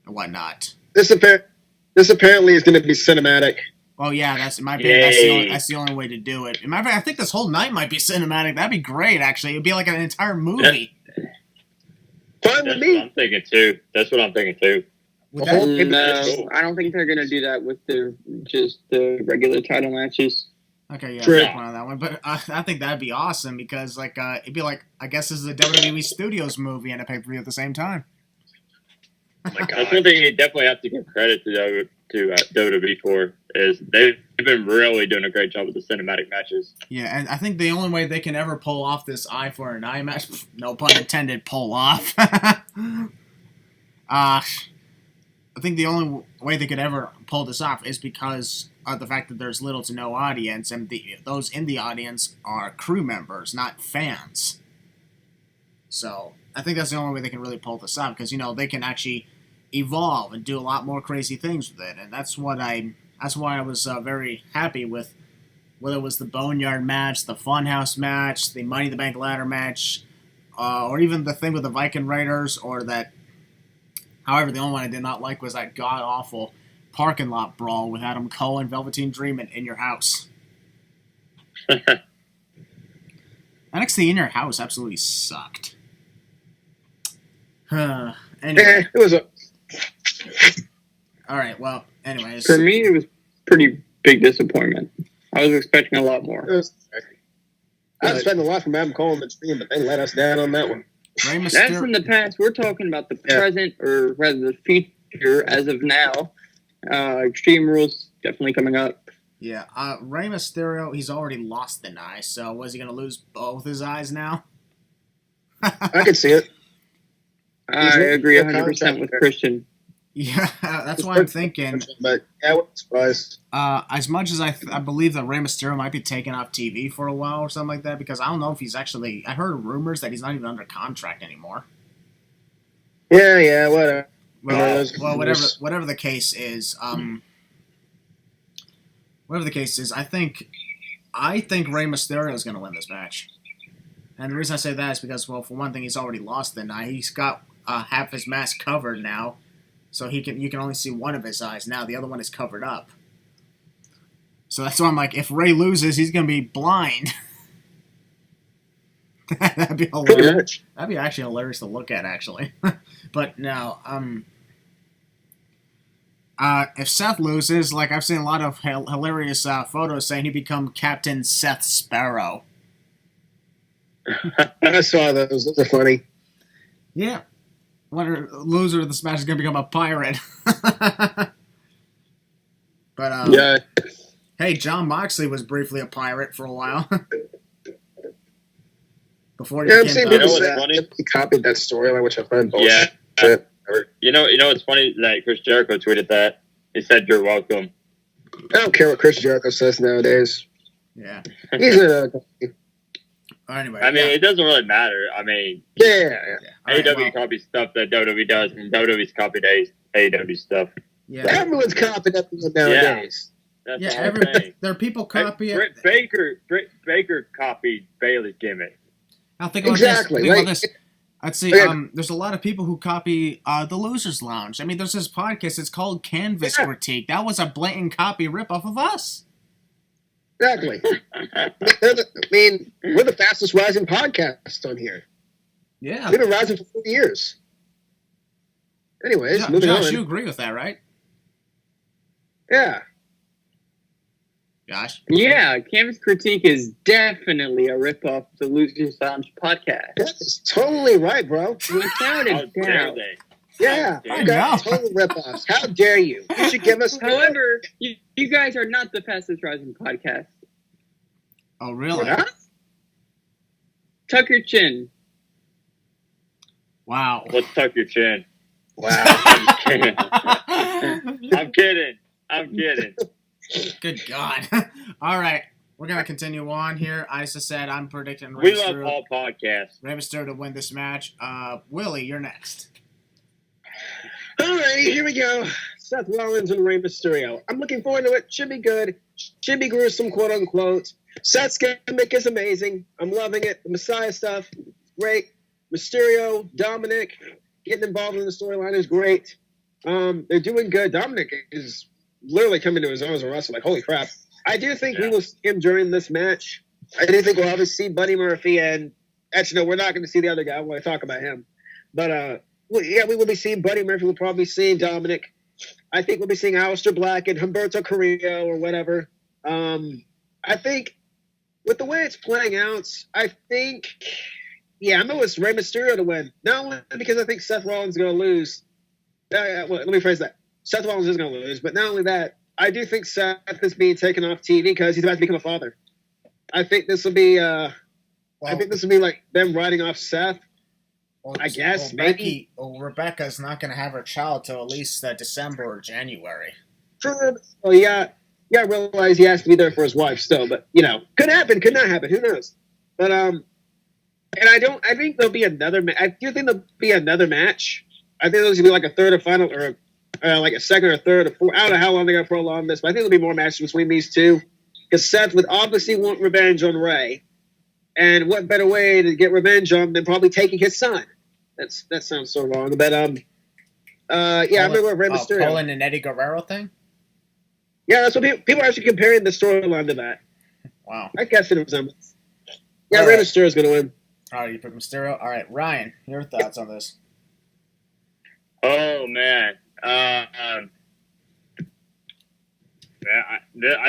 Speaker 2: and whatnot.
Speaker 3: This apparently is going to be cinematic.
Speaker 2: Oh yeah, that's the only way to do it. Matter of fact, I think this whole night might be cinematic. That'd be great, actually. It'd be like an entire movie.
Speaker 3: Fine with me.
Speaker 4: That's what I'm thinking too.
Speaker 1: No, I don't think they're gonna do that with just the regular title matches.
Speaker 2: Okay, yeah,
Speaker 3: True.
Speaker 2: one on that one, but I think that'd be awesome because it'd be like, I guess this is a WWE Studios movie and a pay-per-view at the same time.
Speaker 3: Oh my God.
Speaker 4: That's one thing you definitely have to give credit to WWE for, is they've been really doing a great job with the cinematic matches.
Speaker 2: Yeah, and I think the only way they can ever pull off this eye for an eye match, no pun intended, pull off. I think the only way they could ever pull this off is because of the fact that there's little to no audience, and those in the audience are crew members, not fans. So I think that's the only way they can really pull this off, because they can actually evolve and do a lot more crazy things with it, and that's why I was very happy with whether it was the Boneyard match, the Funhouse match, the Money in the Bank ladder match, or even the thing with the Viking Raiders, or that. However, the only one I did not like was that god-awful parking lot brawl with Adam Cole and Velveteen Dream in your house. NXT in your house absolutely sucked. Anyway.
Speaker 3: It was
Speaker 2: Alright, well, anyways.
Speaker 1: For me, it was pretty big disappointment. I was expecting a lot more.
Speaker 3: I was expecting a lot from Adam Cole and the Dream, but they let us down on that one.
Speaker 1: That's in the past. We're talking about the present, or rather the future as of now. Extreme Rules definitely coming up.
Speaker 2: Yeah, Rey Mysterio, he's already lost an eye, so was he going to lose both his eyes now?
Speaker 3: I can see it.
Speaker 1: I agree 100% with Christian.
Speaker 2: Yeah, that's why I'm thinking.
Speaker 3: But yeah, I wasn't surprised.
Speaker 2: As much as I believe that Rey Mysterio might be taken off TV for a while or something like that, because I don't know if he's actually. I heard rumors that he's not even under contract anymore.
Speaker 3: Yeah, whatever.
Speaker 2: Well, whatever the case is, I think Rey Mysterio is going to win this match, and the reason I say that is because, well, for one thing, he's already lost an eye. He's got half his mask covered now. So you can only see one of his eyes now. The other one is covered up. So that's why I'm like, if Ray loses, he's going to be blind. That'd be hilarious. That'd be actually hilarious to look at, actually. But no, if Seth loses, like I've seen a lot of hilarious photos saying he'd become Captain Seth Sparrow.
Speaker 3: I saw those. Those are funny.
Speaker 2: Yeah. Loser of this match is going to become a pirate. But,
Speaker 3: yeah.
Speaker 2: Hey, John Moxley was briefly a pirate for a while. Before he
Speaker 3: I've
Speaker 2: became
Speaker 3: seen people say he copied that storyline, which I find bullshit.
Speaker 4: Yeah. You know, it's funny that Chris Jericho tweeted that. He said, "You're welcome."
Speaker 3: I don't care what Chris Jericho says nowadays.
Speaker 2: Yeah.
Speaker 3: He's a...
Speaker 2: Anyway,
Speaker 4: I mean, it doesn't really matter. I mean,
Speaker 3: yeah.
Speaker 4: AEW copies stuff that WWE does, and WWE's copied AEW stuff.
Speaker 2: Yeah.
Speaker 3: Everyone's copying everyone nowadays.
Speaker 4: That's
Speaker 2: there are people copying.
Speaker 4: Britt Baker copied Bayley's gimmick.
Speaker 2: Now think about
Speaker 3: exactly.
Speaker 2: Think about this. I'd say there's a lot of people who copy the Losers Lounge. I mean, there's this podcast. It's called Canvas Critique. That was a blatant copy ripoff of us.
Speaker 3: Exactly. We're the fastest rising podcast on here.
Speaker 2: Yeah.
Speaker 3: We've been rising for 40 years. Anyways, moving
Speaker 2: Josh,
Speaker 3: on.
Speaker 2: you agree with that, right?
Speaker 3: Yeah.
Speaker 2: Josh?
Speaker 1: Yeah, Canvas Critique is definitely a ripoff of the Losers Lounge podcast.
Speaker 3: That's totally right, bro.
Speaker 1: Without
Speaker 4: How
Speaker 1: a
Speaker 4: dare
Speaker 1: doubt.
Speaker 4: they?
Speaker 3: Yeah.
Speaker 4: I
Speaker 3: You got total ripoffs. How dare you? You should give us
Speaker 1: However, you guys are not the fastest rising podcast.
Speaker 2: Oh, really?
Speaker 3: Yeah?
Speaker 1: Tuck your chin.
Speaker 2: Wow.
Speaker 4: Let's tuck your chin.
Speaker 3: Wow.
Speaker 4: I'm kidding.
Speaker 2: Good God. All right. We're going to continue on here. Isa said I'm predicting
Speaker 4: We love all podcasts.
Speaker 2: Rey Mysterio to win this match. Willie, you're next.
Speaker 3: All right, here we go. Seth Rollins and Rey Mysterio. I'm looking forward to it. Should be good. Should be gruesome, quote unquote. Seth's gimmick is amazing. I'm loving it. The Messiah stuff, great. Mysterio, Dominic, getting involved in the storyline is great. They're doing good. Dominic is literally coming to his own as a wrestler. Like, holy crap. I do think we will see him during this match. I do think we'll obviously see Buddy Murphy and actually, no, we're not going to see the other guy. I want to talk about him. But, we will be seeing Buddy Murphy. We'll probably be seeing Dominic. I think we'll be seeing Aleister Black and Humberto Carrillo or whatever. I think with the way it's playing out, I'm going with Rey Mysterio to win. Not only because I think Seth Rollins is going to lose. Let me phrase that. Seth Rollins is going to lose, but not only that, I do think Seth is being taken off TV because he's about to become a father. I think this will be like them writing off Seth.
Speaker 2: Well,
Speaker 3: I guess, maybe.
Speaker 2: Rebecca's not going to have her child till at least December or January.
Speaker 3: Well, yeah, I realize he has to be there for his wife still, but, could happen, could not happen, who knows? But, and I think there'll be another match. I do think there'll be another match. I think there's going to be like a third or final, or like a second or third or fourth. I don't know how long they're going to prolong this, but I think there'll be more matches between these two. Because Seth would obviously want revenge on Rey. And what better way to get revenge on than probably taking his son? That sounds so wrong. But I'm going with Rey Mysterio.
Speaker 2: Colin and Eddie Guerrero thing?
Speaker 3: Yeah, that's what people are actually comparing the storyline to that.
Speaker 2: Wow.
Speaker 3: I guess it resembles. Yeah,
Speaker 2: All
Speaker 3: Rey
Speaker 2: right.
Speaker 3: Mysterio's going to win.
Speaker 2: All right, you pick Mysterio. All right, Ryan, your thoughts on this?
Speaker 4: Oh, man. I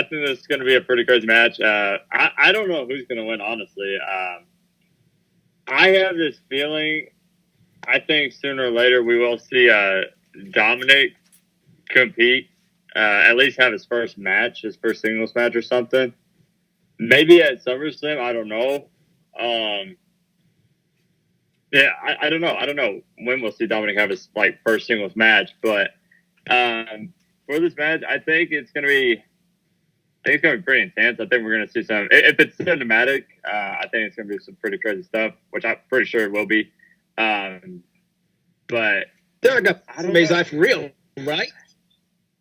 Speaker 4: think this is going to be a pretty crazy match. I don't know who's going to win, honestly. I have this feeling, I think sooner or later we will see Dominic compete, at least have his first match, his first singles match or something. Maybe at SummerSlam, I don't know. I don't know. I don't know when we'll see Dominic have his first singles match, but for this match, I think it's going to be pretty intense. I think we're going to see some. If it's cinematic, I think it's going to be some pretty crazy stuff, which I'm pretty sure it will be. But
Speaker 3: They're not somebody's eye for real, right?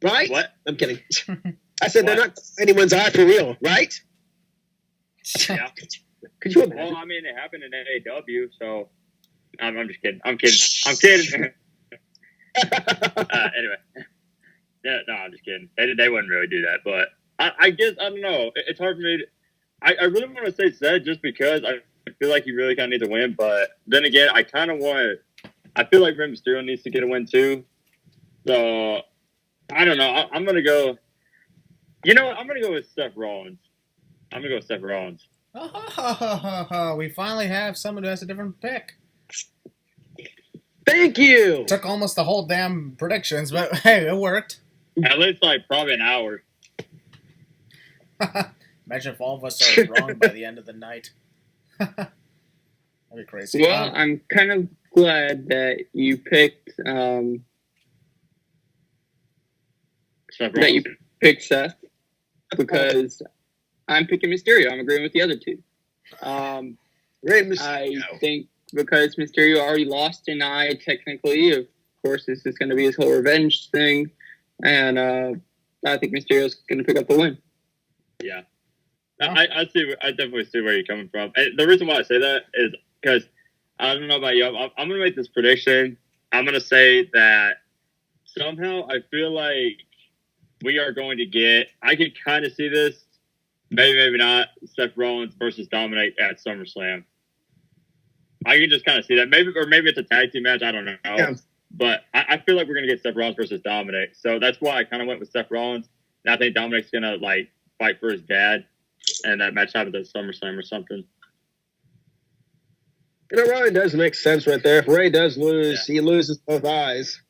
Speaker 3: Right?
Speaker 4: What?
Speaker 3: I'm kidding. I said they're not anyone's eye for real, right?
Speaker 4: Yeah.
Speaker 3: Could you imagine?
Speaker 4: Well, I mean, it happened in AAW, so I'm just kidding. I'm kidding. Anyway. Yeah, no, I'm just kidding. They wouldn't really do that, but I guess, I don't know. It's hard for me to, I really want to say Seth just because I feel like he really kind of needs to win, but then again, I feel like Rey Mysterio needs to get a win too. So, I don't know. I'm going to go, I'm going to go with Seth Rollins.
Speaker 2: Oh, we finally have someone who has a different pick.
Speaker 3: Thank you.
Speaker 2: Took almost the whole damn predictions, but hey, it worked.
Speaker 4: At least probably an hour.
Speaker 2: Imagine if all of us are wrong by the end of the night. That'd be crazy.
Speaker 1: Well, I'm kind of glad that you picked Seth because I'm picking Mysterio. I'm agreeing with the other two.
Speaker 3: Rey Mysterio.
Speaker 1: I think because Mysterio already lost an eye, technically, of course, this is going to be his whole revenge thing, and I think Mysterio's going to pick up the win.
Speaker 4: Yeah. I definitely see where you're coming from. And the reason why I say that is because I don't know about you. I'm going to make this prediction. I'm going to say that somehow I feel like we are going to get. I can kind of see this maybe not. Seth Rollins versus Dominic at SummerSlam. I can just kind of see that. Maybe it's a tag team match. I don't know.
Speaker 3: Yeah.
Speaker 4: But I feel like we're going to get Seth Rollins versus Dominic. So that's why I kind of went with Seth Rollins. And I think Dominic's going to, like, fight for his dad. And that match happens at SummerSlam or something.
Speaker 3: You know, Ray does make sense right there. If Ray does lose, he loses both eyes.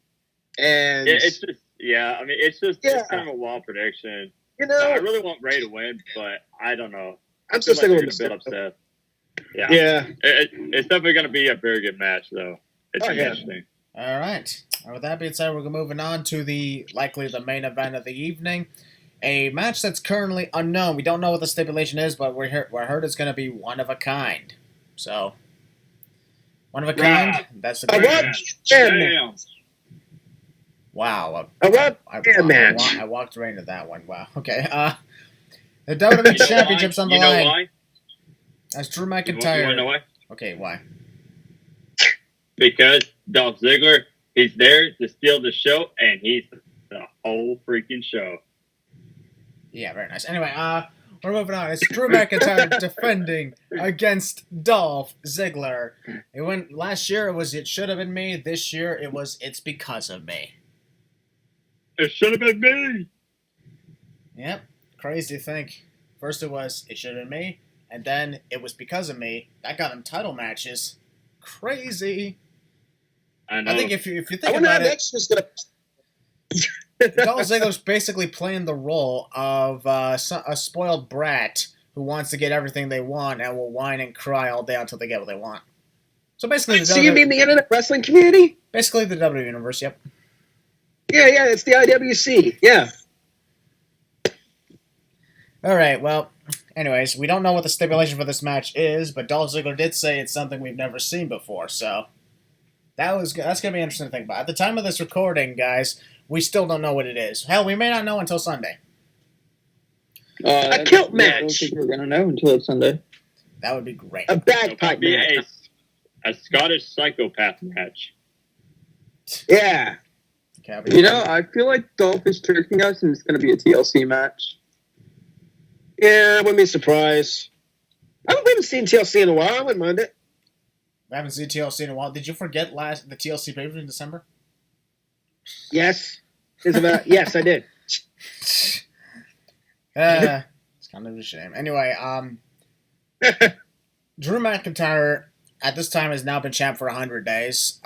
Speaker 3: And
Speaker 4: it's just, I mean, it's kind of a wild prediction.
Speaker 3: You know,
Speaker 4: I really want Ray to win, but I don't know.
Speaker 3: I'm still sticking with
Speaker 4: a bit upset.
Speaker 3: Yeah.
Speaker 4: It's definitely going to be a very good match, though. It's interesting.
Speaker 2: All right. With that being said, we're moving on to likely the main event of the evening. A match that's currently unknown. We don't know what the stipulation is, but we're heard it's going to be one of a kind. So, one of a kind. That's the great match.
Speaker 4: Damn.
Speaker 2: Wow.
Speaker 3: I
Speaker 2: walked right into that one. Wow. Okay. The WWE Championship's on the line.
Speaker 4: You know why?
Speaker 2: That's Drew McIntyre.
Speaker 4: You want to know why?
Speaker 2: Okay, why?
Speaker 4: Because Dolph Ziggler, he's there to steal the show, and he's the whole freaking show.
Speaker 2: Yeah, very nice. Anyway, we're moving on. It's Drew McIntyre defending against Dolph Ziggler. It went last year. It should have been me. This year it's because of me.
Speaker 4: It should have been me.
Speaker 2: Yep, crazy to think. First it should have been me, and then it was because of me. That got him title matches. Crazy.
Speaker 4: I know.
Speaker 2: I think if you think about it, Dolph Ziggler's basically playing the role of a spoiled brat who wants to get everything they want and will whine and cry all day until they get what they want. So basically,
Speaker 3: you mean the internet wrestling community?
Speaker 2: Basically, the WWE universe. Yep.
Speaker 3: Yeah, it's the IWC. Yeah.
Speaker 2: All right. Well, anyways, we don't know what the stipulation for this match is, but Dolph Ziggler did say it's something we've never seen before. So that's gonna be interesting to think about. At the time of this recording, guys, we still don't know what it is. Hell, we may not know until Sunday.
Speaker 3: A kilt match.
Speaker 1: I don't think we're gonna know until it's Sunday.
Speaker 2: That would be great.
Speaker 3: A bagpipe match.
Speaker 4: A Scottish psychopath match.
Speaker 3: Yeah.
Speaker 2: Okay,
Speaker 1: You know, I feel like Dolph is tricking us, and it's gonna be a TLC match.
Speaker 3: Yeah, I wouldn't be surprised. We haven't seen TLC in a while. I wouldn't mind it.
Speaker 2: I haven't seen TLC in a while. Did you forget the TLC pay-per-view in December?
Speaker 3: Yes. Yes, I did.
Speaker 2: It's kind of a shame. Anyway, Drew McIntyre at this time has now been champ for 100 days.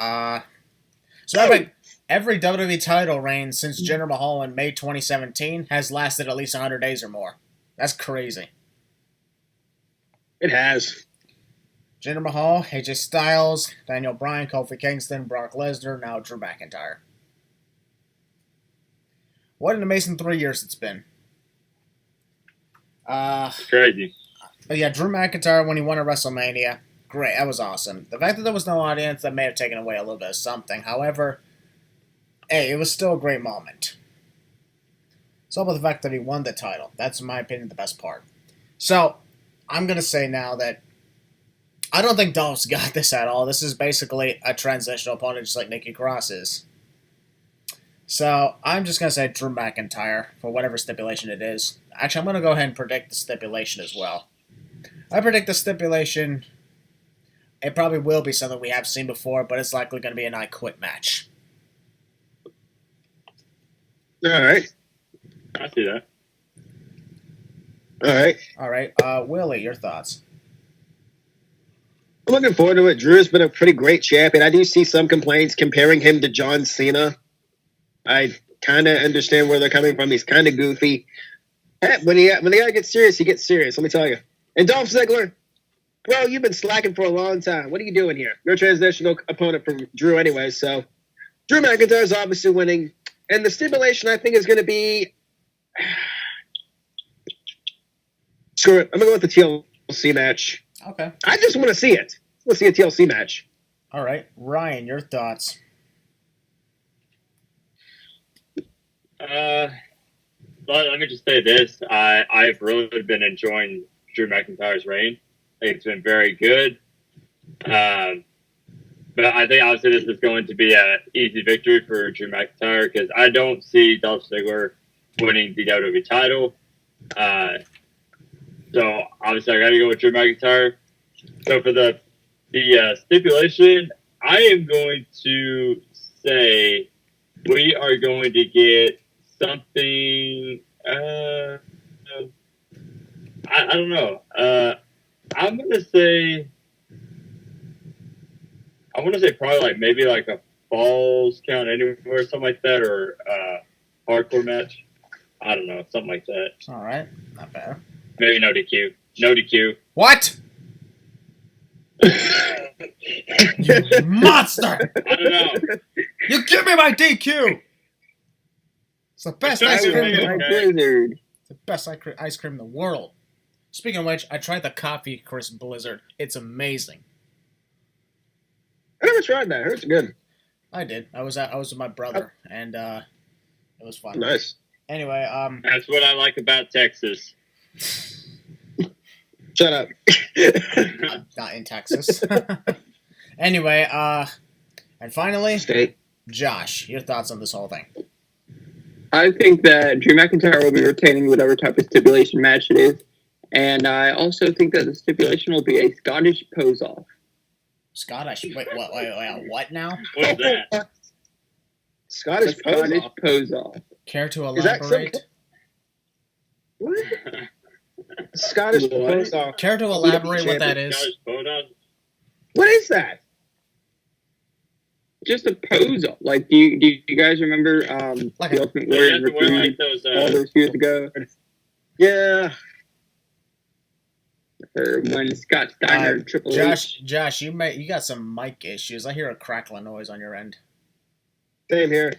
Speaker 2: So every WWE title reign since Jinder Mahal in May 2017 has lasted at least 100 days or more. That's crazy.
Speaker 3: It has.
Speaker 2: Jinder Mahal, AJ Styles, Daniel Bryan, Kofi Kingston, Brock Lesnar, now Drew McIntyre. What an amazing 3 years it's been.
Speaker 4: Crazy.
Speaker 2: But yeah, Drew McIntyre when he won at WrestleMania, great. That was awesome. The fact that there was no audience, that may have taken away a little bit of something. However, hey, it was still a great moment. It's all about the fact that he won the title. That's, in my opinion, the best part. So, I'm going to say now that I don't think Dolph's got this at all. This is basically a transitional opponent just like Nikki Cross is. So, I'm just going to say Drew McIntyre for whatever stipulation it is. Actually, I'm going to go ahead and predict the stipulation as well. I predict the stipulation, it probably will be something we have seen before, but it's likely going to be an I Quit match.
Speaker 3: All right.
Speaker 4: I see that.
Speaker 3: All right.
Speaker 2: Willie, your thoughts?
Speaker 3: I'm looking forward to it. Drew's been a pretty great champion. I do see some complaints comparing him to John Cena. I kind of understand where they're coming from. He's kind of goofy. When the guy gets serious, he gets serious. Let me tell you. And Dolph Ziggler, bro, you've been slacking for a long time. What are you doing here? You're a transitional opponent for Drew anyway. So Drew McIntyre is obviously winning. And the stipulation, I think, is going to be... Screw it. I'm going to go with the TLC match.
Speaker 2: Okay.
Speaker 3: I just want to see it. Let's see a TLC match.
Speaker 2: All right. Ryan, your thoughts?
Speaker 4: Well, let me just say this. I've really been enjoying Drew McIntyre's reign. I think it's been very good. But I think obviously this is going to be an easy victory for Drew McIntyre because I don't see Dolph Ziggler winning the WWE title. So obviously I got to go with Drew McIntyre. So for the stipulation, I am going to say we are going to get something. I don't know. I'm gonna say. I want to say probably like maybe like a Falls Count Anywhere, something like that, or hardcore match. I don't know, something like that.
Speaker 2: All right, not bad.
Speaker 4: Maybe no DQ. No DQ.
Speaker 2: What? You monster!
Speaker 4: I don't know.
Speaker 2: You give me my DQ. It's the best ice cream.
Speaker 1: Blizzard.
Speaker 2: It's the best ice cream in the world. Speaking of which, I tried the coffee crisp Blizzard. It's amazing.
Speaker 3: I never tried that. I heard it's good.
Speaker 2: I did. I was with my brother, and it was fun.
Speaker 3: Nice.
Speaker 2: Anyway,
Speaker 4: That's what I like about Texas.
Speaker 3: Shut up.
Speaker 2: not in Texas. Anyway, and finally,
Speaker 3: State.
Speaker 2: Josh, your thoughts on this whole thing?
Speaker 1: I think that Drew McIntyre will be retaining whatever type of stipulation match it is. And I also think that the stipulation will be a Scottish pose-off.
Speaker 2: Scottish? Wait, what now?
Speaker 4: What's that?
Speaker 3: Scottish
Speaker 1: pose-off.
Speaker 2: Care to
Speaker 3: Is that
Speaker 2: elaborate?
Speaker 3: What? Scottish pose.
Speaker 2: Care to elaborate what that is?
Speaker 4: Scottish Bulldog?
Speaker 3: What is that?
Speaker 1: Just a pose-off. Like, do you guys remember
Speaker 2: Like
Speaker 1: the
Speaker 2: a-
Speaker 1: Ultimate
Speaker 4: So you
Speaker 1: Warrior
Speaker 4: have to wear
Speaker 1: Recruit
Speaker 4: like those.
Speaker 1: all those years ago?
Speaker 3: Yeah.
Speaker 1: Or when Scott Steiner, Triple H.
Speaker 2: Josh, you got some mic issues. I hear a crackling noise on your end.
Speaker 3: Same here.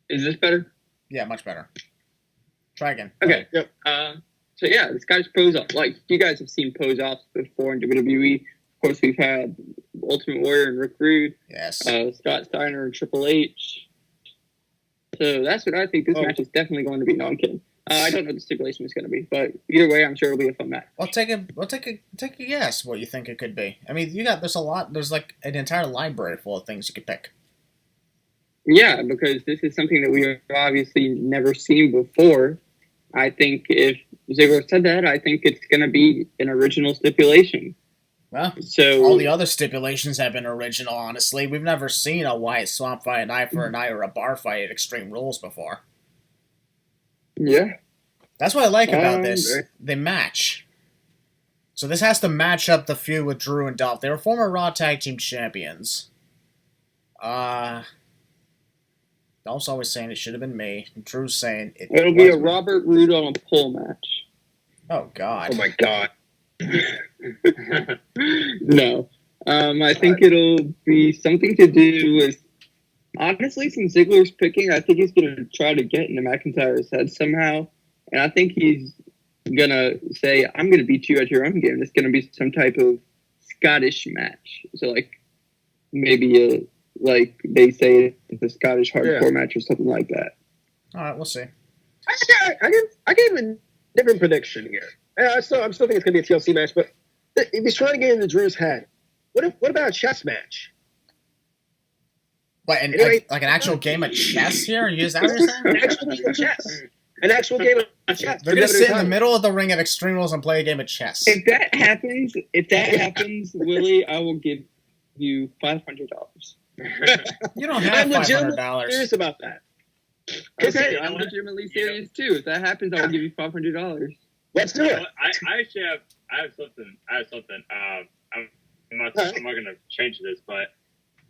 Speaker 1: Is this better?
Speaker 2: Yeah, much better. Try again.
Speaker 1: Okay.
Speaker 3: Yep.
Speaker 1: So yeah, the Scottish pose-off. Like, you guys have seen pose-offs before in WWE. Of course, we've had Ultimate Warrior and Rick Rude,
Speaker 2: Yes.
Speaker 1: Scott Steiner and Triple H. So that's what I think. This match is definitely going to be. No, I'm kidding. I don't know what the stipulation is going to be, but either way, I'm sure it'll be a fun match.
Speaker 2: Well, take a guess what you think it could be. I mean, there's a lot. There's like an entire library full of things you could pick.
Speaker 1: Yeah, because this is something that we have obviously never seen before. I think if Ziggler said that, I think it's going to be an original stipulation.
Speaker 2: Well,
Speaker 1: So
Speaker 2: all the other stipulations have been original, honestly. We've never seen a Wyatt swamp fight, an eye for an eye, or a bar fight at Extreme Rules before.
Speaker 1: yeah,
Speaker 2: That's what I like about this.
Speaker 1: right.
Speaker 2: They match. So this has to match up the feud with Drew and Dolph. They were former Raw Tag Team Champions. Dolph's always saying it should have been me. Drew's saying
Speaker 1: it'll be a
Speaker 2: was me.
Speaker 1: Robert Roode on a pole match.
Speaker 2: Oh, God.
Speaker 3: Oh my god.
Speaker 1: No, I think it'll be something to do with. Honestly, since Ziggler's picking, I think he's going to try to get into McIntyre's head somehow, and I think he's gonna say, "I'm going to beat you at your own game." It's going to be some type of Scottish match. So, like, maybe like they say it's a Scottish hardcore match or something like that.
Speaker 2: All right, we'll see.
Speaker 3: I gave a different prediction here. I'm still thinking it's gonna be a TLC match, but if he's trying to get into Drew's head, what about a chess match?
Speaker 2: What,
Speaker 3: Anyway,
Speaker 2: like an actual game of chess here? Is that what you're saying?
Speaker 3: An actual game of chess. An actual game of chess.
Speaker 2: They're going to sit in the middle of the ring at Extreme Rules and play a game of chess.
Speaker 1: If that happens, Willie, I will give you $500.
Speaker 2: You don't have
Speaker 3: I'm legitimately
Speaker 2: $500.
Speaker 3: serious about that.
Speaker 1: Okay, I'm legitimately serious too. If that happens, I will give you $500.
Speaker 3: Let's do it.
Speaker 4: I actually have something. I'm not going to change this, but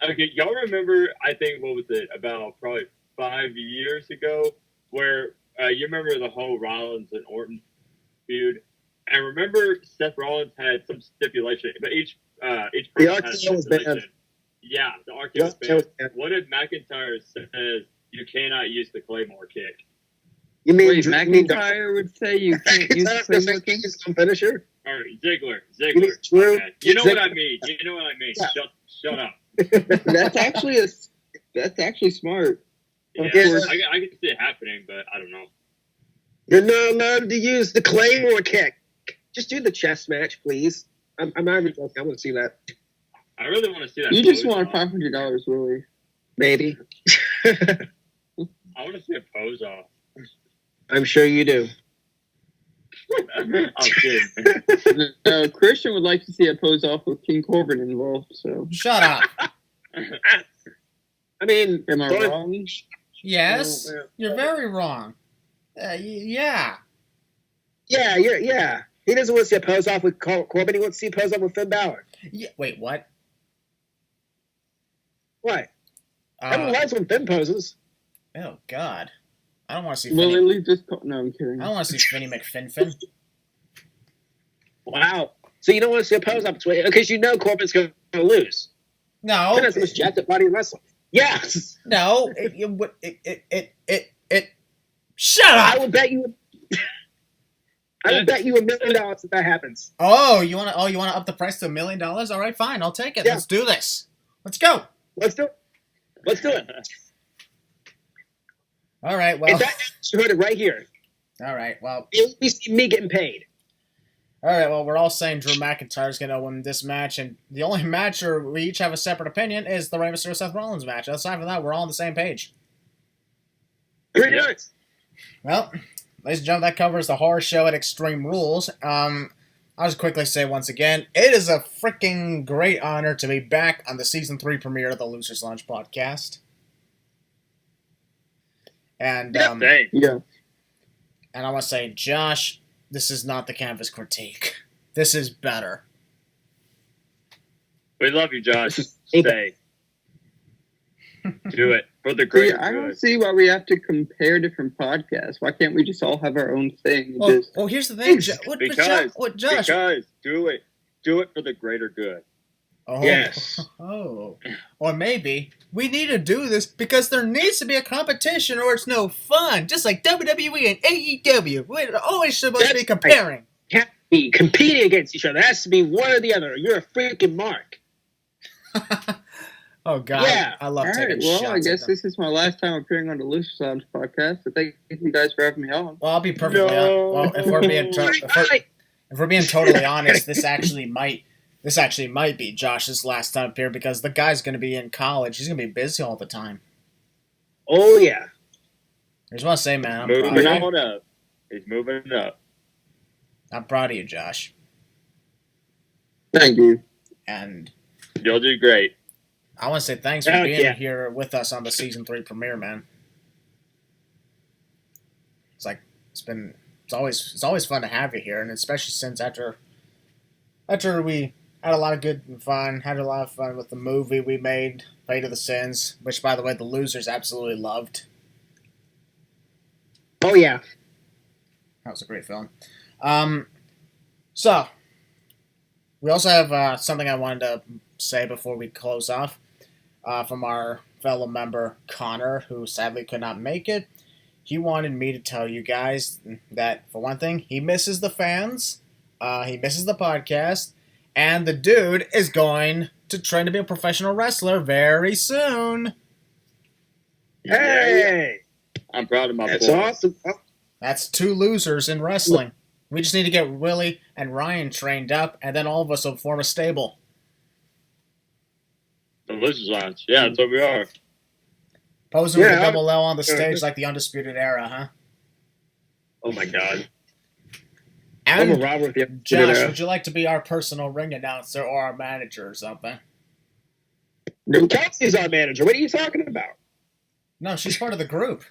Speaker 4: okay, y'all remember? I think what was it about probably 5 years ago, where you remember the whole Rollins and Orton feud, and remember Seth Rollins had some stipulation, but each person had a stipulation. Yeah, the RKO was banned. What if McIntyre says you cannot use the Claymore kick?
Speaker 3: You mean
Speaker 1: Wait, McIntyre would say you can't use the Claymore kick?
Speaker 3: Some finisher?
Speaker 4: Or Ziggler.
Speaker 3: Drew?
Speaker 4: Okay. You know
Speaker 3: Ziggler.
Speaker 4: what I mean. You know what I mean.
Speaker 3: Yeah.
Speaker 4: Shut up.
Speaker 1: That's actually smart.
Speaker 4: Yeah,
Speaker 3: Okay.
Speaker 4: I can see it happening, but I don't know.
Speaker 3: You're not allowed to use the Claymore kick. Just do the chess match, please. I'm not even joking. I want to see that.
Speaker 4: I really want to see that.
Speaker 1: You just
Speaker 4: pose
Speaker 1: want
Speaker 4: off.
Speaker 1: $500, Willie.
Speaker 3: Maybe.
Speaker 4: I want to see a pose off.
Speaker 3: I'm sure you do.
Speaker 4: I'm kidding.
Speaker 1: Christian would like to see a pose off with King Corbin involved. So,
Speaker 2: Shut up.
Speaker 3: I mean,
Speaker 1: am I wrong?
Speaker 2: Yes,
Speaker 3: Oh,
Speaker 2: you're very wrong. Yeah.
Speaker 3: Yeah. He doesn't want to see a pose off with Corbin. He wants to see a pose off with Finn Balor.
Speaker 2: Yeah. Wait, what?
Speaker 3: What? Everyone likes when Finn poses.
Speaker 2: Oh God, I don't want to see.
Speaker 1: Well,
Speaker 2: Finny.
Speaker 1: at least just no, I'm kidding.
Speaker 2: I don't want to see Finny McFin.
Speaker 3: Wow. So you don't want to see a pose off because you know Corbin's going to lose.
Speaker 2: No.
Speaker 3: Finn has the most jacked up body in wrestling. Yes.
Speaker 2: No. Shut up.
Speaker 3: I will bet you. I will bet you $1 million that happens.
Speaker 2: Oh, you want to up the price to $1 million? All right, fine. I'll take it.
Speaker 3: Yeah.
Speaker 2: Let's do this. Let's go.
Speaker 3: Let's do it.
Speaker 2: All right. Well.
Speaker 3: And that you heard it right here.
Speaker 2: All right. Well.
Speaker 3: At least me getting paid.
Speaker 2: All right. Well, we're all saying Drew McIntyre's going to win this match, and the only match where we each have a separate opinion is the Rey Mysterio Seth Rollins match. Aside from that, we're all on the same page.
Speaker 3: Pretty nice.
Speaker 2: Well, ladies and gentlemen, that covers the horror show at Extreme Rules. I'll just quickly say once again, it is a freaking great honor to be back on the Season 3 premiere of the Losers Lounge podcast. And,
Speaker 1: Yeah.
Speaker 2: And I want to say, Josh, this is not the Canvas critique. This is better.
Speaker 4: We love you, Josh. Stay. Do it for the
Speaker 1: See,
Speaker 4: greater
Speaker 1: I don't
Speaker 4: good.
Speaker 1: see why we have to compare different podcasts. Why can't we just all have our own thing?
Speaker 2: Well, here's the thing. Josh?
Speaker 4: Because do it for the greater good.
Speaker 2: Oh,
Speaker 3: Yes.
Speaker 2: Oh. Or maybe we need to do this because there needs to be a competition or it's no fun. Just like WWE and AEW. We're always supposed to be comparing.
Speaker 3: Can't be competing against each other. It has to be one or the other. You're a freaking mark.
Speaker 2: Oh, God.
Speaker 3: Yeah.
Speaker 2: I love
Speaker 1: all
Speaker 2: taking
Speaker 1: right, well,
Speaker 2: shots
Speaker 1: I
Speaker 2: at
Speaker 1: guess
Speaker 2: them.
Speaker 1: this is my last time appearing on the Lucius Lounge podcast. So thank you guys for having me on.
Speaker 2: Well, I'll be perfectly honest. Well, if we're being totally honest, this actually might be Josh's last time up here because the guy's going to be in college. He's going to be busy all the time.
Speaker 3: Oh, yeah.
Speaker 2: I just want to say, man, I'm proud
Speaker 4: Moving
Speaker 2: of you.
Speaker 4: on up. He's moving up.
Speaker 2: I'm proud of you, Josh.
Speaker 1: Thank you.
Speaker 2: And
Speaker 4: You'll do great.
Speaker 2: I want to say thanks for being here with us on the Season 3 premiere, man. It's always fun to have you here, and especially since after we had a lot of good and fun, had a lot of fun with the movie we made, Fate of the Sins, which, by the way, the losers absolutely loved.
Speaker 3: Oh, yeah.
Speaker 2: That was a great film. So, we also have something I wanted to say before we close off from our fellow member, Connor, who sadly could not make it. He wanted me to tell you guys that, for one thing, he misses the fans, he misses the podcast, and the dude is going to train to be a professional wrestler very soon.
Speaker 3: Hey.
Speaker 4: I'm proud of my
Speaker 3: That's
Speaker 4: boy.
Speaker 3: awesome.
Speaker 2: That's 2 losers in wrestling. We just need to get Willie and Ryan trained up, and then all of us will form a stable.
Speaker 4: The Losers Lounge. Yeah, that's what we are.
Speaker 2: Posing with a
Speaker 3: Yeah,
Speaker 2: double L on the stage like the Undisputed Era, huh?
Speaker 3: Oh, my God. I'm a
Speaker 2: And
Speaker 3: robber with you.
Speaker 2: Josh, would you like to be our personal ring announcer or our manager or something?
Speaker 3: Kelsey's our manager. What are you talking about?
Speaker 2: No, she's part of the group.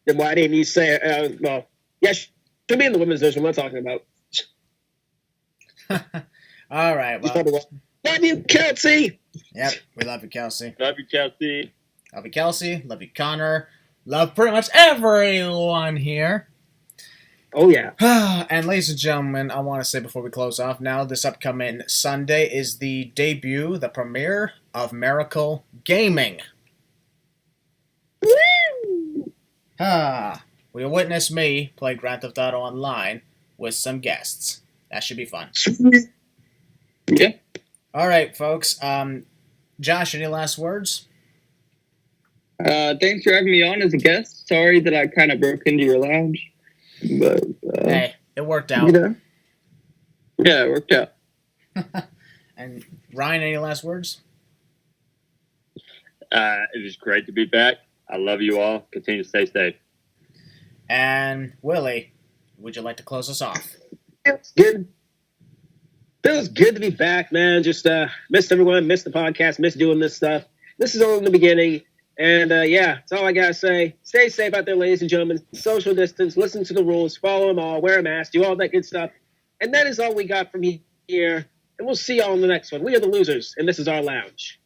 Speaker 3: Then why didn't you say it? Well, yeah, she'll be in the women's division. We're talking about.
Speaker 2: All right,
Speaker 3: She's
Speaker 2: well,
Speaker 3: probably love you, Kelsey.
Speaker 2: yep, we love you, Kelsey.
Speaker 4: Love you, Kelsey.
Speaker 2: Love you, Kelsey. Love you, Connor. Love pretty much everyone here.
Speaker 3: Oh, yeah.
Speaker 2: And ladies and gentlemen, I want to say before we close off now, this upcoming Sunday is the debut, the premiere of Maracle Gaming. We'll witness me play Grand Theft Auto Online with some guests. That should be fun.
Speaker 1: Yeah.
Speaker 2: All right, folks. Josh, any last words?
Speaker 1: Thanks for having me on as a guest. Sorry that I kind of broke into your lounge, but
Speaker 2: Hey, it worked out.
Speaker 1: you know, yeah, it worked out.
Speaker 2: And Ryan, any last words?
Speaker 4: It was great to be back. I love you all. Continue to stay safe.
Speaker 2: And Willie, would you like to close us off?
Speaker 3: It's good. Feels good to be back, man. Just missed everyone, missed the podcast, missed doing this stuff. This is only the beginning. And yeah, that's all I got to say. Stay safe out there, ladies and gentlemen. Social distance, listen to the rules, follow them all, wear a mask, do all that good stuff. And that is all we got from here. And we'll see y'all in the next one. We are the losers, and this is our lounge.